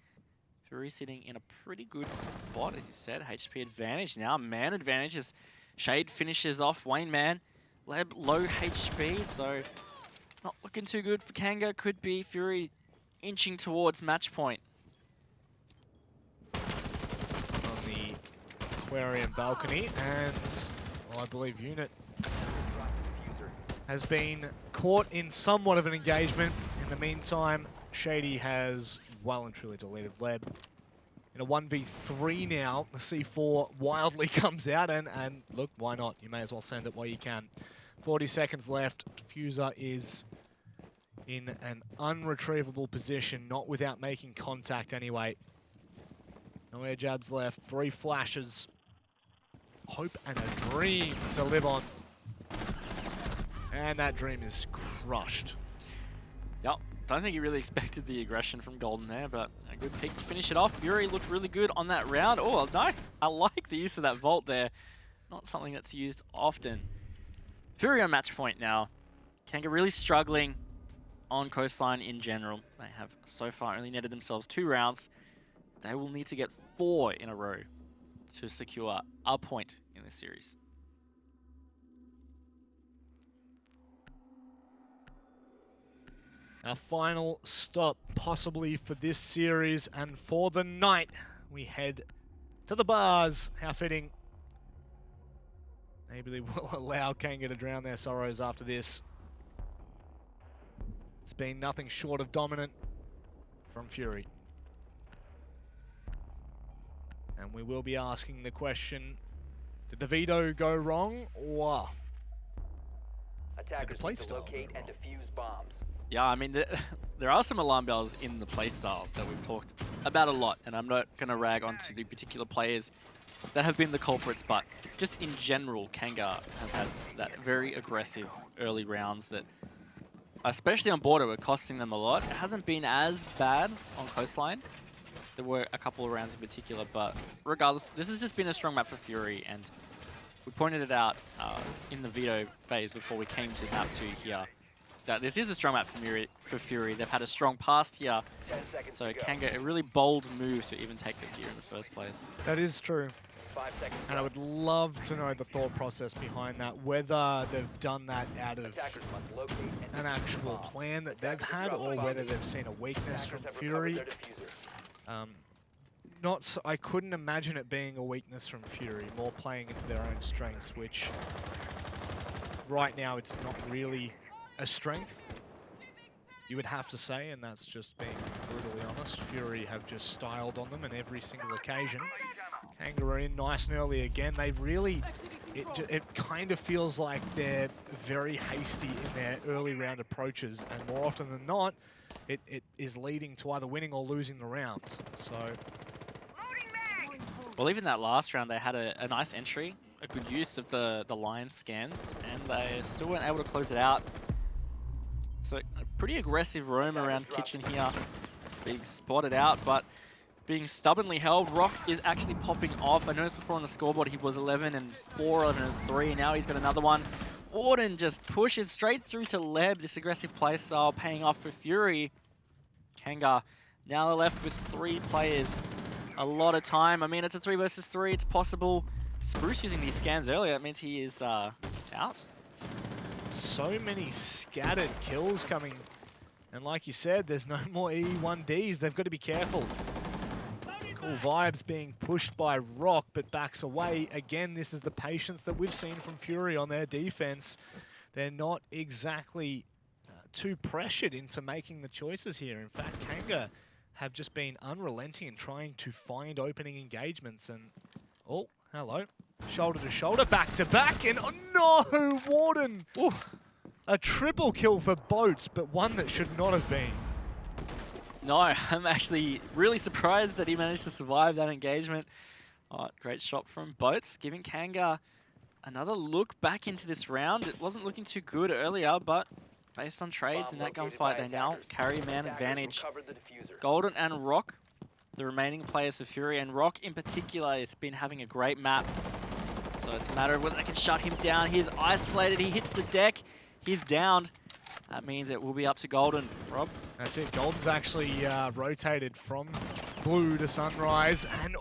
S2: Fury sitting in a pretty good spot, as you said. HP advantage now, man advantage as Shade finishes off Wayne Man. Leb low HP, so not looking too good for Kanga. Could be Fury inching towards match point.
S1: on the aquarium balcony, and Well, I believe Unit
S3: Drop the diffuser.
S1: has been caught in somewhat of an engagement. In the meantime, Shady has well and truly deleted Leb. In a 1v3 now, the C4 wildly comes out, and look, why not? You may as well send it while you can. 40 seconds left. Diffuser is in an unretrievable position, not without making contact anyway. No air jabs left, 3 flashes. Hope and a dream to live on. And that dream is crushed.
S2: Yep. Don't think he really expected the aggression from Golden there, but a good pick to finish it off. Fury looked really good on that round. Oh, no. I like the use of that vault there. Not something that's used often. Fury on match point now. Kanga really struggling on Coastline in general. They have so far only netted themselves 2 rounds. They will need to get 4 in a row to secure a point in this series.
S1: Our final stop, possibly for this series and for the night. We head to the bars. How fitting. Maybe they will allow Kanga to drown their sorrows after this. It's been nothing short of dominant from Fury. And we will be asking the question, did the veto go wrong, or
S3: Attackers
S1: play
S3: need to
S1: style
S3: locate
S1: go
S3: and
S1: wrong?
S3: defuse bombs.
S2: Yeah, I mean, there are some alarm bells in the playstyle that we've talked about a lot, and I'm not going to rag onto the particular players that have been the culprits, but just in general, Kanga have had that very aggressive early rounds that, especially on border, were costing them a lot. It hasn't been as bad on Coastline. There were a couple of rounds in particular, but regardless, this has just been a strong map for Fury, and we pointed it out in the veto phase before we came to map 2 here, that this is a strong map for Fury. They've had a strong past here,
S3: 10 seconds
S2: so
S3: to go.
S2: Kanga, a really bold move to even take them here in the first place.
S1: that is true.
S3: 5 seconds
S1: And I
S3: left.
S1: would love to know the thought process behind that, whether they've done that out of
S3: Attackers must locate and
S1: an
S3: defuse
S1: actual
S3: bombs.
S1: plan that they've
S3: Attackers
S1: had,
S3: have
S1: or
S3: dropped
S1: whether
S3: bombs.
S1: they've seen a weakness from
S3: Attackers have
S1: Fury.
S3: recovered their diffuser.
S1: Not so, I couldn't imagine it being a weakness from Fury, more playing into their own strengths, which right now it's not really a strength, you would have to say, and that's just being brutally honest. Fury have just styled on them on every single occasion. Kanga are in nice and early again. They've really, it kind of feels like they're very hasty in their early round approaches, and more often than not, it is leading to either winning or losing the round. So,
S2: Well, even that last round, they had a nice entry, a good use of the line scans, and they still weren't able to close it out. So a pretty aggressive roam around Kitchen here, being spotted out, but being stubbornly held. Rock is actually popping off. I noticed before on the scoreboard he was 11 and 4, 11 and 3, and now he's got another one. Warden just pushes straight through to Leb, this aggressive playstyle paying off for Fury. Kanga now they're left with 3 players. A lot of time. I mean, it's a 3 versus 3. It's possible. Spruce using these scans earlier. That means he is out.
S1: so many scattered kills coming. And like you said, there's no more E1Ds. They've got to be careful. Cool vibes being pushed by Rock, but backs away. Again, this is the patience that we've seen from Fury on their defense. They're not exactly too pressured into making the choices here. In fact, Kanga have just been unrelenting in trying to find opening engagements. And, oh, hello. Shoulder to shoulder, back to back, and oh no, Warden!
S2: Ooh.
S1: A triple kill for Boats, but one that should not have been.
S2: No, I'm actually really surprised that he managed to survive that engagement. Oh, great shot from Boats, giving Kanga another look back into this round. It wasn't looking too good earlier, but based on trades in that gunfight, they now carry man advantage. Golden and Rock, the remaining players of Fury, and Rock in particular has been having a great map. So it's a matter of whether they can shut him down. He's isolated, he hits the deck, he's downed. That means it will be up to Golden. Rob?
S1: That's it. Golden's actually rotated from blue to sunrise, and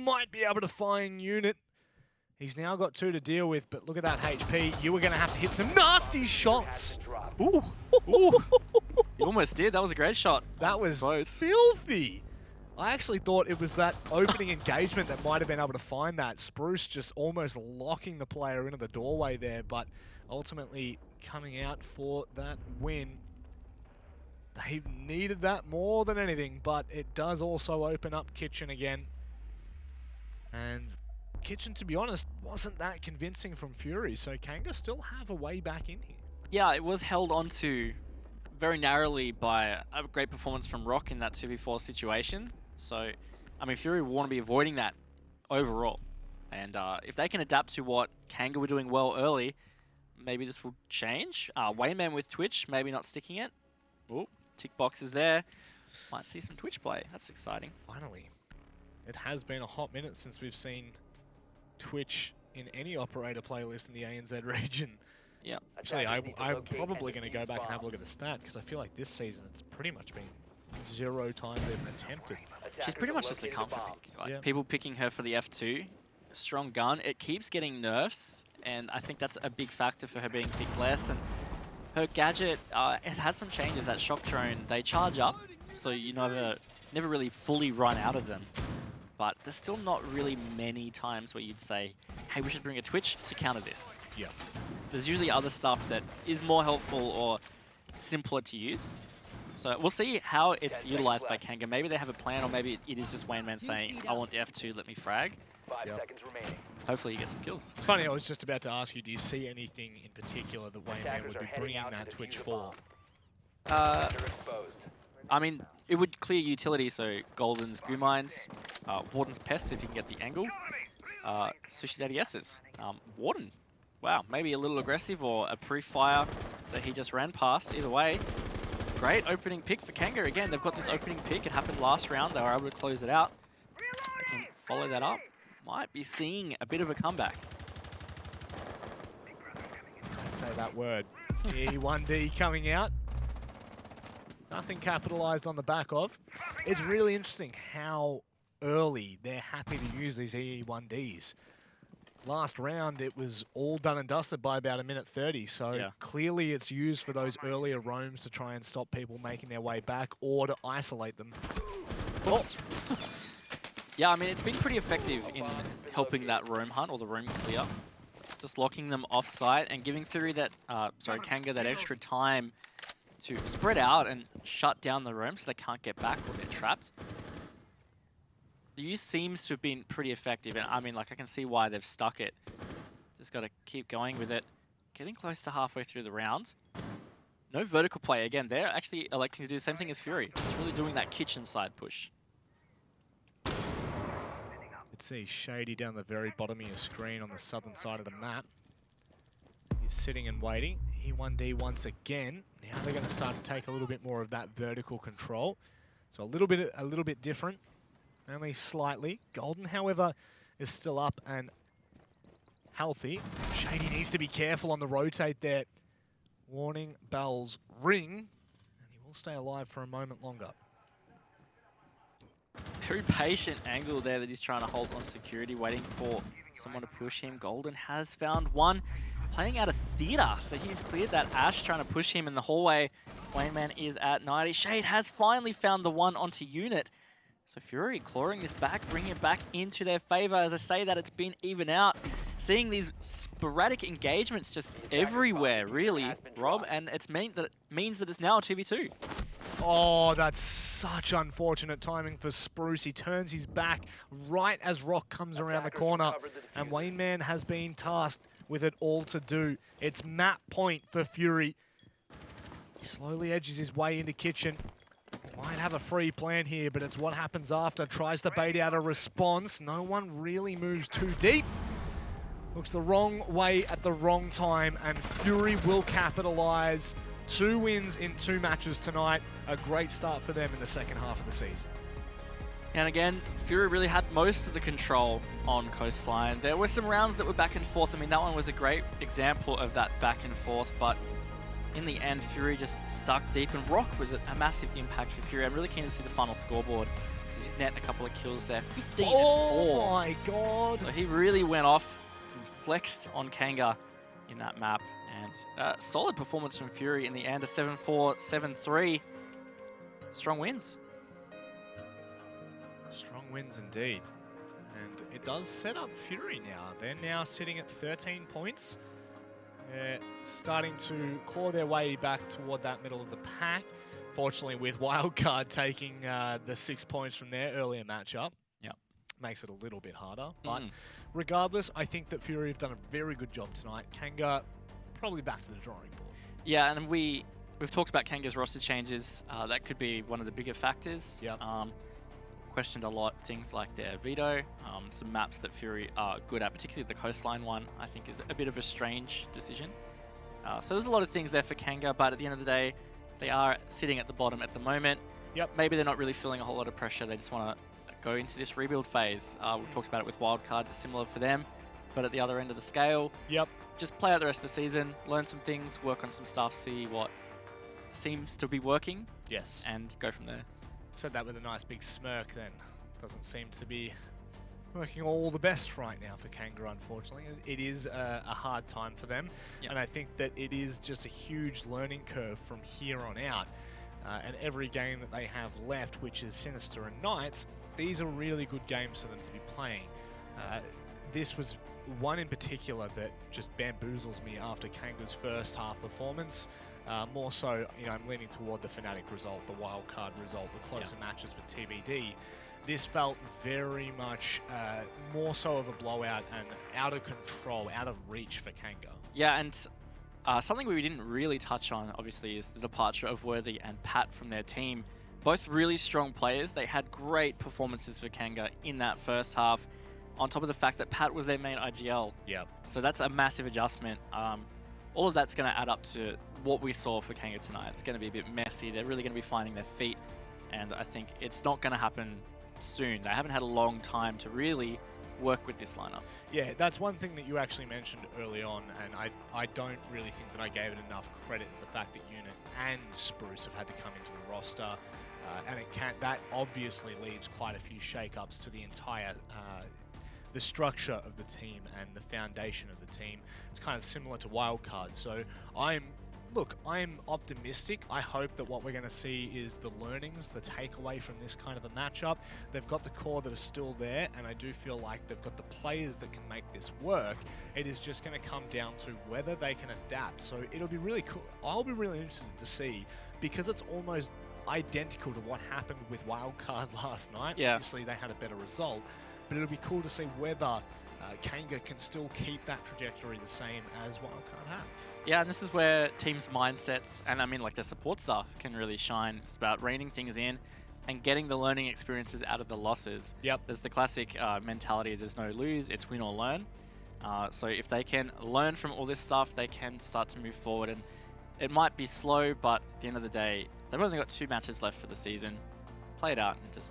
S1: might be able to find Unit. He's now got 2 to deal with, but look at that HP. You were going to have to hit some nasty shots.
S2: Ooh. Ooh. You almost did. That was a great shot.
S1: That was
S2: Close.
S1: filthy. I actually thought it was that opening engagement that might have been able to find that. Spruce just almost locking the player into the doorway there, but ultimately coming out for that win. They needed that more than anything, but it does also open up Kitchen again. And Kitchen, to be honest, wasn't that convincing from Fury, so Kanga still have a way back in here.
S2: Yeah, it was held onto very narrowly by a great performance from Rock in that 2v4 situation. So, I mean, Fury will want to be avoiding that overall. And if they can adapt to what Kanga were doing well early, maybe this will change. Wayman with Twitch, maybe not sticking it. Oh, tick box is there. Might see some Twitch play. That's exciting.
S1: Finally. It has been a hot minute since we've seen Twitch in any operator playlist in the ANZ region.
S2: Yeah.
S1: Actually, I'm probably going to go back and have a look at the stat, because I feel like this season it's pretty much been 0 times they've attempted.
S2: She's pretty much just a comfort pick. Like, people picking her for the F2. Strong gun. It keeps getting nerfs, and I think that's a big factor for her being picked less. And her gadget has had some changes. That shock drone, they charge up, so you never really fully run out of them. But there's still not really many times where you'd say, hey, we should bring a Twitch to counter this.
S1: Yeah.
S2: There's usually other stuff that is more helpful or simpler to use. So we'll see how it's utilized by Kanga. Maybe they have a plan, or maybe it is just Wayne Man saying, I want the F2, let me frag.
S3: 5 seconds remaining.
S2: Hopefully you get some kills.
S1: It's funny, I was just about to ask you, do you see anything in particular that Wayne Man would be bringing that Twitch for?
S2: I mean, it would clear utility, so Golden's Goo Mines, Warden's Pest if you can get the angle, Sushi's ADSs. Warden, wow, maybe a little aggressive or a pre-fire that he just ran past. Either way, great opening pick for Kanga. Again, they've got this opening pick. It happened last round. They were able to close it out. They can follow that up. Might be seeing a bit of a comeback.
S1: Can't say that word. E1D coming out. Nothing capitalized on the back of. It's really interesting how early they're happy to use these E1Ds. Last round, it was all done and dusted by about 1:30, so clearly it's used for those earlier roams to try and stop people making their way back or to isolate them. Oh.
S2: Yeah, I mean, it's been pretty effective in helping that roam hunt or the roam clear. Just locking them off-site and giving Fury that, Kanga that extra time to spread out and shut down the roam so they can't get back or they're trapped. The use seems to have been pretty effective, and I mean, like, I can see why they've stuck it. Just got to keep going with it. Getting close to halfway through the round. No vertical play. Again, they're actually electing to do the same thing as Fury. It's really doing that kitchen side push.
S1: Let's see Shady down the very bottom of your screen on the southern side of the map. He's sitting and waiting. E1D once again. Now they're going to start to take a little bit more of that vertical control. So a little bit different, only slightly. Golden, however, is still up and healthy. Shady needs to be careful on the rotate there. Warning bells ring, and he will stay alive for a moment longer.
S2: Very patient angle there that he's trying to hold on security, waiting for someone to push him. Golden has found one. Playing out of theater, so he's cleared that Ash, trying to push him in the hallway. Wayne Man is at 90. Shade has finally found the one onto Unit. So Fury clawing this back, bringing it back into their favor. As I say that, it's been even out. Seeing these sporadic engagements just everywhere, really, Rob, and it means that it's now a 2v2.
S1: Oh, that's such unfortunate timing for Spruce. He turns his back right as Rock comes around the corner, and Wayne Man has been tasked with it all to do. It's map point for Fury. He slowly edges his way into Kitchen. Might have a free plan here, but it's what happens after. Tries to bait out a response. No one really moves too deep. Looks the wrong way at the wrong time, and Fury will capitalize. 2 wins in 2 matches tonight. A great start for them in the second half of the season.
S2: And again, Fury really had most of the control on Coastline. There were some rounds that were back and forth. I mean, that one was a great example of that back and forth, but in the end, Fury just stuck deep, and Rock was a massive impact for Fury. I'm really keen to see the final scoreboard, because he net a couple of kills there. 15 and 4.
S1: Oh my god!
S2: So he really went off and flexed on Kanga in that map. And solid performance from Fury in the end, a 7-4, 7-3. Strong wins.
S1: Strong wins indeed. And it does set up Fury now. They're now sitting at 13 points. They're starting to claw their way back toward that middle of the pack. Fortunately, with Wildcard taking the 6 points from their earlier matchup, makes it a little bit harder. But regardless, I think that Fury have done a very good job tonight. Kanga probably back to the drawing board.
S2: Yeah, and we've talked about Kanga's roster changes. That could be one of the bigger factors.
S1: Yep.
S2: Questioned a lot, things like their veto, some maps that Fury are good at, particularly the Coastline one, I think is a bit of a strange decision. So there's a lot of things there for Kanga, but at the end of the day, they are sitting at the bottom at the moment.
S1: Yep.
S2: Maybe they're not really feeling a whole lot of pressure. They just want to go into this rebuild phase. We've talked about it with Wildcard, similar for them, but at the other end of the scale.
S1: Yep.
S2: Just play out the rest of the season, learn some things, work on some stuff, see what seems to be working.
S1: Yes.
S2: And go from there.
S1: Said that with a nice big smirk then. Doesn't seem to be working all the best right now for Kanga, unfortunately. It is a hard time for them.
S2: Yep.
S1: And I think that it is just a huge learning curve from here on out. And every game that they have left, which is Sinister and Knights, these are really good games for them to be playing. This was one in particular that just bamboozles me after Kanga's first half performance. More so, I'm leaning toward the Fnatic result, the wildcard result, the closer matches with TBD. This felt very much more so of a blowout and out of control, out of reach for Kanga.
S2: Yeah, and something we didn't really touch on, obviously, is the departure of Worthy and Pat from their team. Both really strong players. They had great performances for Kanga in that first half, on top of the fact that Pat was their main IGL.
S1: Yep.
S2: So that's a massive adjustment. All of that's going to add up to what we saw for Kanga tonight. It's going to be a bit messy. They're really going to be finding their feet, and I think it's not going to happen soon. They haven't had a long time to really work with this lineup.
S1: Yeah, that's one thing that you actually mentioned early on, and I don't really think that I gave it enough credit, is the fact that Unit and Spruce have had to come into the roster, and that obviously leaves quite a few shake-ups to the entire the structure of the team and the foundation of the team. It's kind of similar to Wildcard, so I'm optimistic. I hope that what we're going to see is the learnings, the takeaway from this kind of a matchup. They've got the core that is still there, and I do feel like they've got the players that can make this work. It is just going to come down to whether they can adapt. So it'll be really cool. I'll be really interested to see, because it's almost identical to what happened with Wildcard last night.
S2: Yeah.
S1: Obviously, they had a better result, but it'll be cool to see whether Kanga can still keep that trajectory the same as Wildcard have.
S2: Yeah, and this is where teams' mindsets, and I mean like their support staff, can really shine. It's about reining things in and getting the learning experiences out of the losses.
S1: Yep.
S2: There's the classic mentality, there's no lose, it's win or learn. So if they can learn from all this stuff, they can start to move forward. And it might be slow, but at the end of the day, they've only got 2 matches left for the season. Play it out and just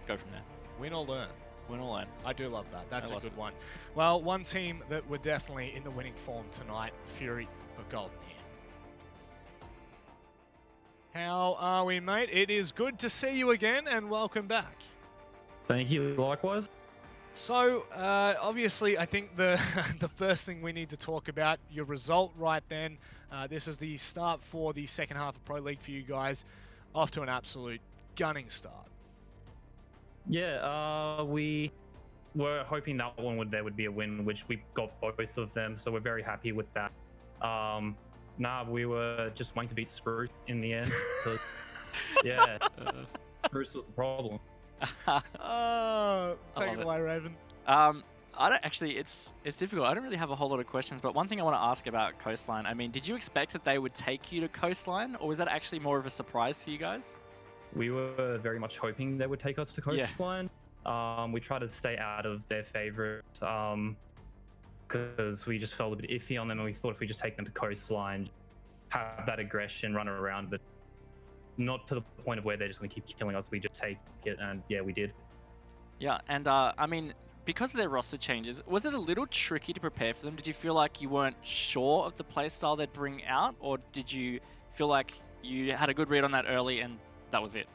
S2: go from there.
S1: Win or learn.
S2: Win or learn.
S1: I do love that. That's
S2: No
S1: a good
S2: losses.
S1: one. Well, one team that were definitely in the winning form tonight, Fury of Golden here. How are we, mate? It is good to see you again, and welcome back.
S5: Thank you, likewise.
S1: So, obviously, I think the the first thing we need to talk about, your result right then. This is the start for the second half of Pro League for you guys. Off to an absolute gunning start.
S5: Yeah, we were hoping that there would be a win, which we got both of them, so we're very happy with that. We were just wanting to beat Spruce in the end. Yeah, Spruce was the problem.
S1: Oh, take
S2: love
S1: it
S2: it.
S1: away, Raven.
S2: I don't actually. It's difficult. I don't really have a whole lot of questions, but one thing I want to ask about Coastline. I mean, did you expect that they would take you to Coastline, or was that actually more of a surprise for you guys?
S5: We were very much hoping they would take us to Coastline. We tried to stay out of their favorite because we just felt a bit iffy on them, and we thought if we just take them to Coastline, have that aggression, run around, but not to the point of where they're just going to keep killing us. We just take it, and yeah, we did.
S2: Yeah, and I mean, because of their roster changes, was it a little tricky to prepare for them? Did you feel like you weren't sure of the playstyle they'd bring out, or did you feel like you had a good read on that early and that was it?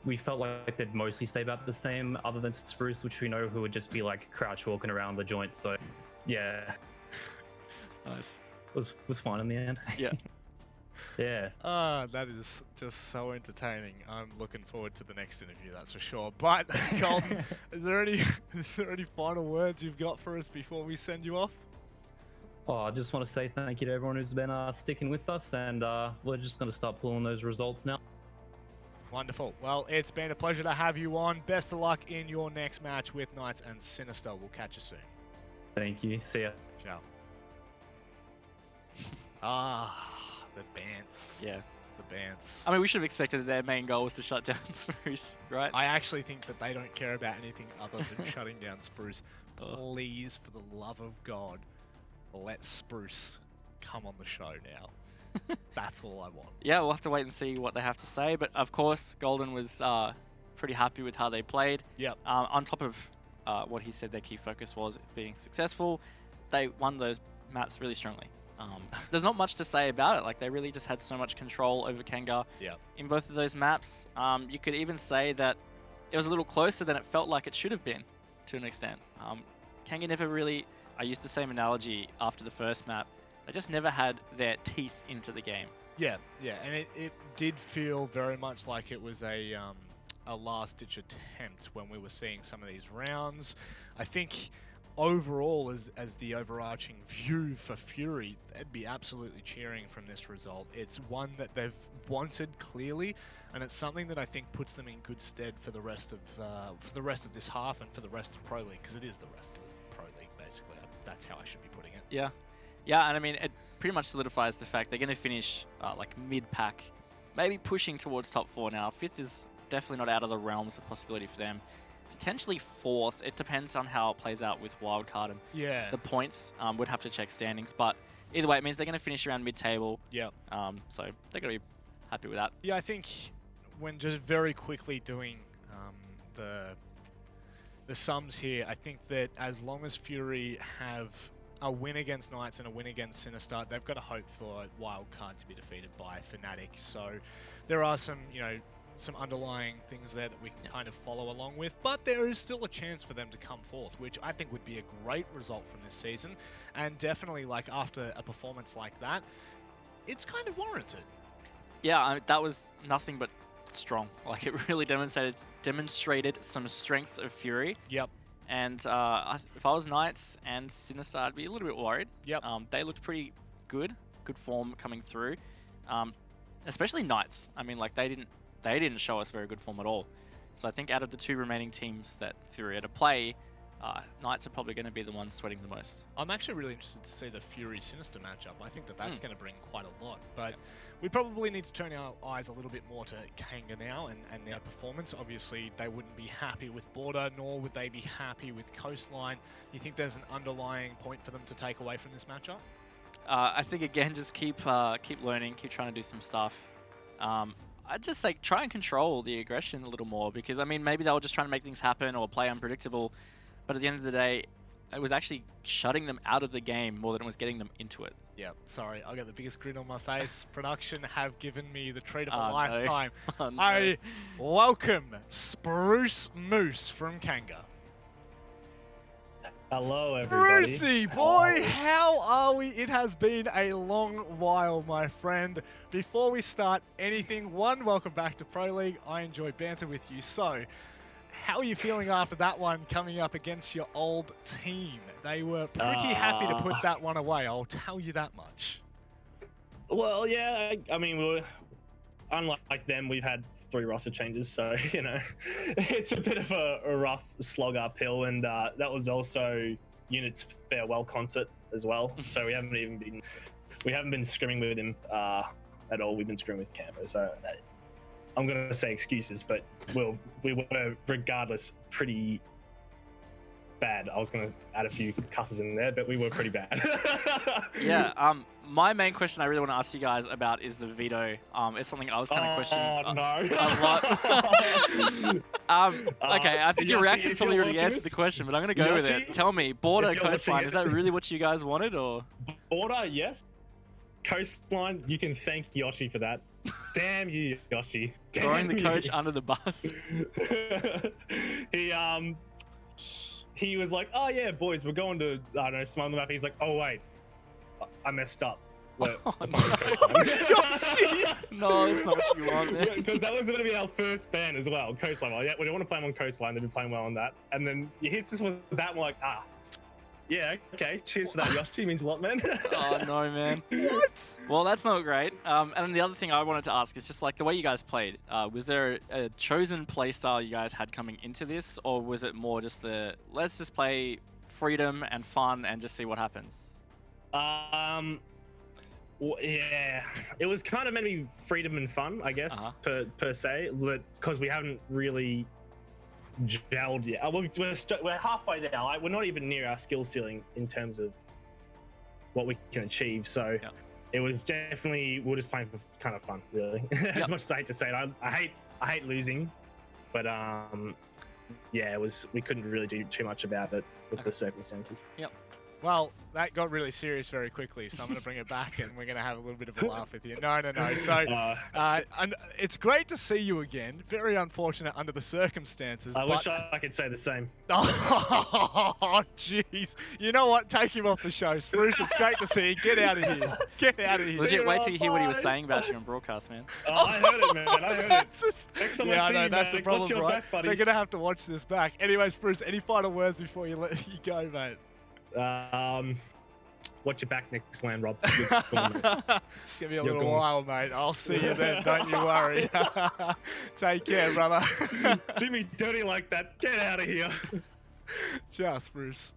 S5: We felt like they'd mostly stay about the same, other than Spruce, which we know who would just be like crouch walking around the joint. So, yeah,
S2: Nice.
S5: was fine in the end.
S2: Yeah.
S5: Yeah.
S1: That is just so entertaining. I'm looking forward to the next interview, that's for sure. But Colton, is there any final words you've got for us before we send you off?
S5: Oh, I just want to say thank you to everyone who's been sticking with us, and we're just going to start pulling those results now.
S1: Wonderful. Well, it's been a pleasure to have you on. Best of luck in your next match with Knights and Sinister. We'll catch you soon.
S5: Thank you. See ya.
S1: Ciao. The Bants.
S2: Yeah.
S1: The Bants.
S2: I mean, we should have expected that their main goal was to shut down Spruce, right?
S1: I actually think that they don't care about anything other than shutting down Spruce. Please, for the love of God, let Spruce come on the show now. That's all I want.
S2: Yeah, we'll have to wait and see what they have to say. But of course, Golden was pretty happy with how they played.
S1: Yep.
S2: On top of what he said their key focus was being successful, they won those maps really strongly. There's not much to say about it. Like, they really just had so much control over Kanga in both of those maps. You could even say that it was a little closer than it felt like it should have been, to an extent. Kanga never really... I used the same analogy after the first map. They just never had their teeth into the game.
S1: Yeah, and it did feel very much like it was a last-ditch attempt when we were seeing some of these rounds. I think overall, as the overarching view for Fury, they'd be absolutely cheering from this result. It's one that they've wanted clearly, and it's something that I think puts them in good stead for the rest of this half and for the rest of Pro League, because it is the rest of the Pro League basically. That's how I should be putting it.
S2: Yeah, and I mean, it pretty much solidifies the fact they're going to finish like mid-pack, maybe pushing towards top 4 now. 5th is definitely not out of the realms of possibility for them. Potentially 4th. It depends on how it plays out with wildcard and the points. Would have to check standings, but either way, it means they're going to finish around mid-table.
S1: Yeah.
S2: So they're going to be happy with that.
S1: Yeah, I think when just very quickly doing the sums here, I think that as long as Fury have a win against Knights and a win against Sinister, they've got a hope for wildcard to be defeated by Fnatic. So there are some, some underlying things there that we can kind of follow along with, but there is still a chance for them to come forth, which I think would be a great result from this season. And definitely, like, after a performance like that, it's kind of warranted.
S2: Yeah, that was nothing but strong. Like, it really demonstrated some strengths of Fury.
S1: Yep.
S2: And if I was Knights and Sinister, I'd be a little bit worried.
S1: Yep.
S2: They looked pretty good form coming through. Especially Knights. I mean, like, they didn't show us very good form at all. So I think out of the 2 remaining teams that Fury are to play, Knights are probably going to be the ones sweating the most.
S1: I'm actually really interested to see the Fury-Sinister matchup. I think that's going to bring quite a lot. But we probably need to turn our eyes a little bit more to Kanga now and their performance. Obviously, they wouldn't be happy with Border, nor would they be happy with Coastline. You think there's an underlying point for them to take away from this matchup?
S2: I think, again, just keep learning, keep trying to do some stuff. I'd just say try and control the aggression a little more, because, I mean, maybe they were just trying to make things happen or play unpredictable, but at the end of the day, it was actually shutting them out of the game more than it was getting them into it.
S1: Yeah, sorry, I got the biggest grin on my face. Production have given me the treat of a lifetime.
S2: No. No.
S1: I welcome Spruce Moose from Kanga.
S5: Hello, everybody.
S1: Brucey, boy, how are we? It has been a long while, my friend. Before we start anything, welcome back to Pro League. I enjoy banter with you. So, how are you feeling after that one coming up against your old team? They were pretty happy to put that one away, I'll tell you that much.
S5: Well, yeah, I mean, unlike them, we've had 3 roster changes, so, it's a bit of a rough slog uphill, and that was also Unit's farewell concert as well, so we haven't been scrimming with him at all. We've been scrimming with Campo, so I'm going to say excuses, but we were regardless pretty bad. I was going to add a few cusses in there, but we were pretty bad.
S2: Yeah, my main question I really want to ask you guys about is the veto. It's something I was kind of questioning a lot. Okay, I think your reaction's probably already answered the question, but I'm going to go with it. Tell me, Border, Coastline, is that really what you guys wanted, or? Border,
S5: yes. Coastline, you can thank Yoshi for that. Damn you, Yoshi.
S2: Throwing the coach under the bus.
S5: He was like, oh yeah, boys, we're going to, I don't know, smile on the map. He's like, oh wait, I messed up.
S6: We're
S2: Oh,
S6: playing
S2: no.
S6: Coastline.
S2: No, it's not what you want, man.
S6: Because that was going to be our first ban as well, Coastline. Well, yeah, we don't want to play them on Coastline. They've been playing well on that. And then you hit us with that, and we're like, yeah, okay. Cheers for that, Yoshi. Means a lot, man.
S2: Oh no, man.
S1: What?
S2: Well, that's not great. And then the other thing I wanted to ask is just like the way you guys played. Was there a chosen play style you guys had coming into this, or was it more just the let's just play freedom and fun and just see what happens?
S6: Yeah, it was kind of meant to be freedom and fun, I guess, per se, because we haven't really gelled yet. We're halfway there. Like, we're not even near our skill ceiling in terms of what we can achieve. So it was definitely, we're just playing for kind of fun, really. As much as I hate to say it, I hate losing, but yeah, we couldn't really do too much about it with the circumstances.
S1: Well, that got really serious very quickly, so I'm going to bring it back and we're going to have a little bit of a laugh with you. No. So, and it's great to see you again. Very unfortunate under the circumstances.
S6: I wish I could say the same.
S1: Oh, jeez. You know what? Take him off the show. Spruce, it's great to see you. Get out of here. Get out of here.
S2: Legit, wait till you hear what he was saying about you on broadcast, man.
S6: Oh, I heard it, man. I heard it. Next time I see you,
S1: that's
S6: man,
S1: the problem,
S6: watch your
S1: right?
S6: back, buddy.
S1: They're going to have to watch this back. Anyway, Spruce, any final words before you go, mate?
S6: Watch your back next land, Rob.
S1: It's gonna be a little while, mate. I'll see you then. Don't you worry. Take care, brother.
S6: Do me dirty like that. Get out of here.
S1: Ciao, Spruce.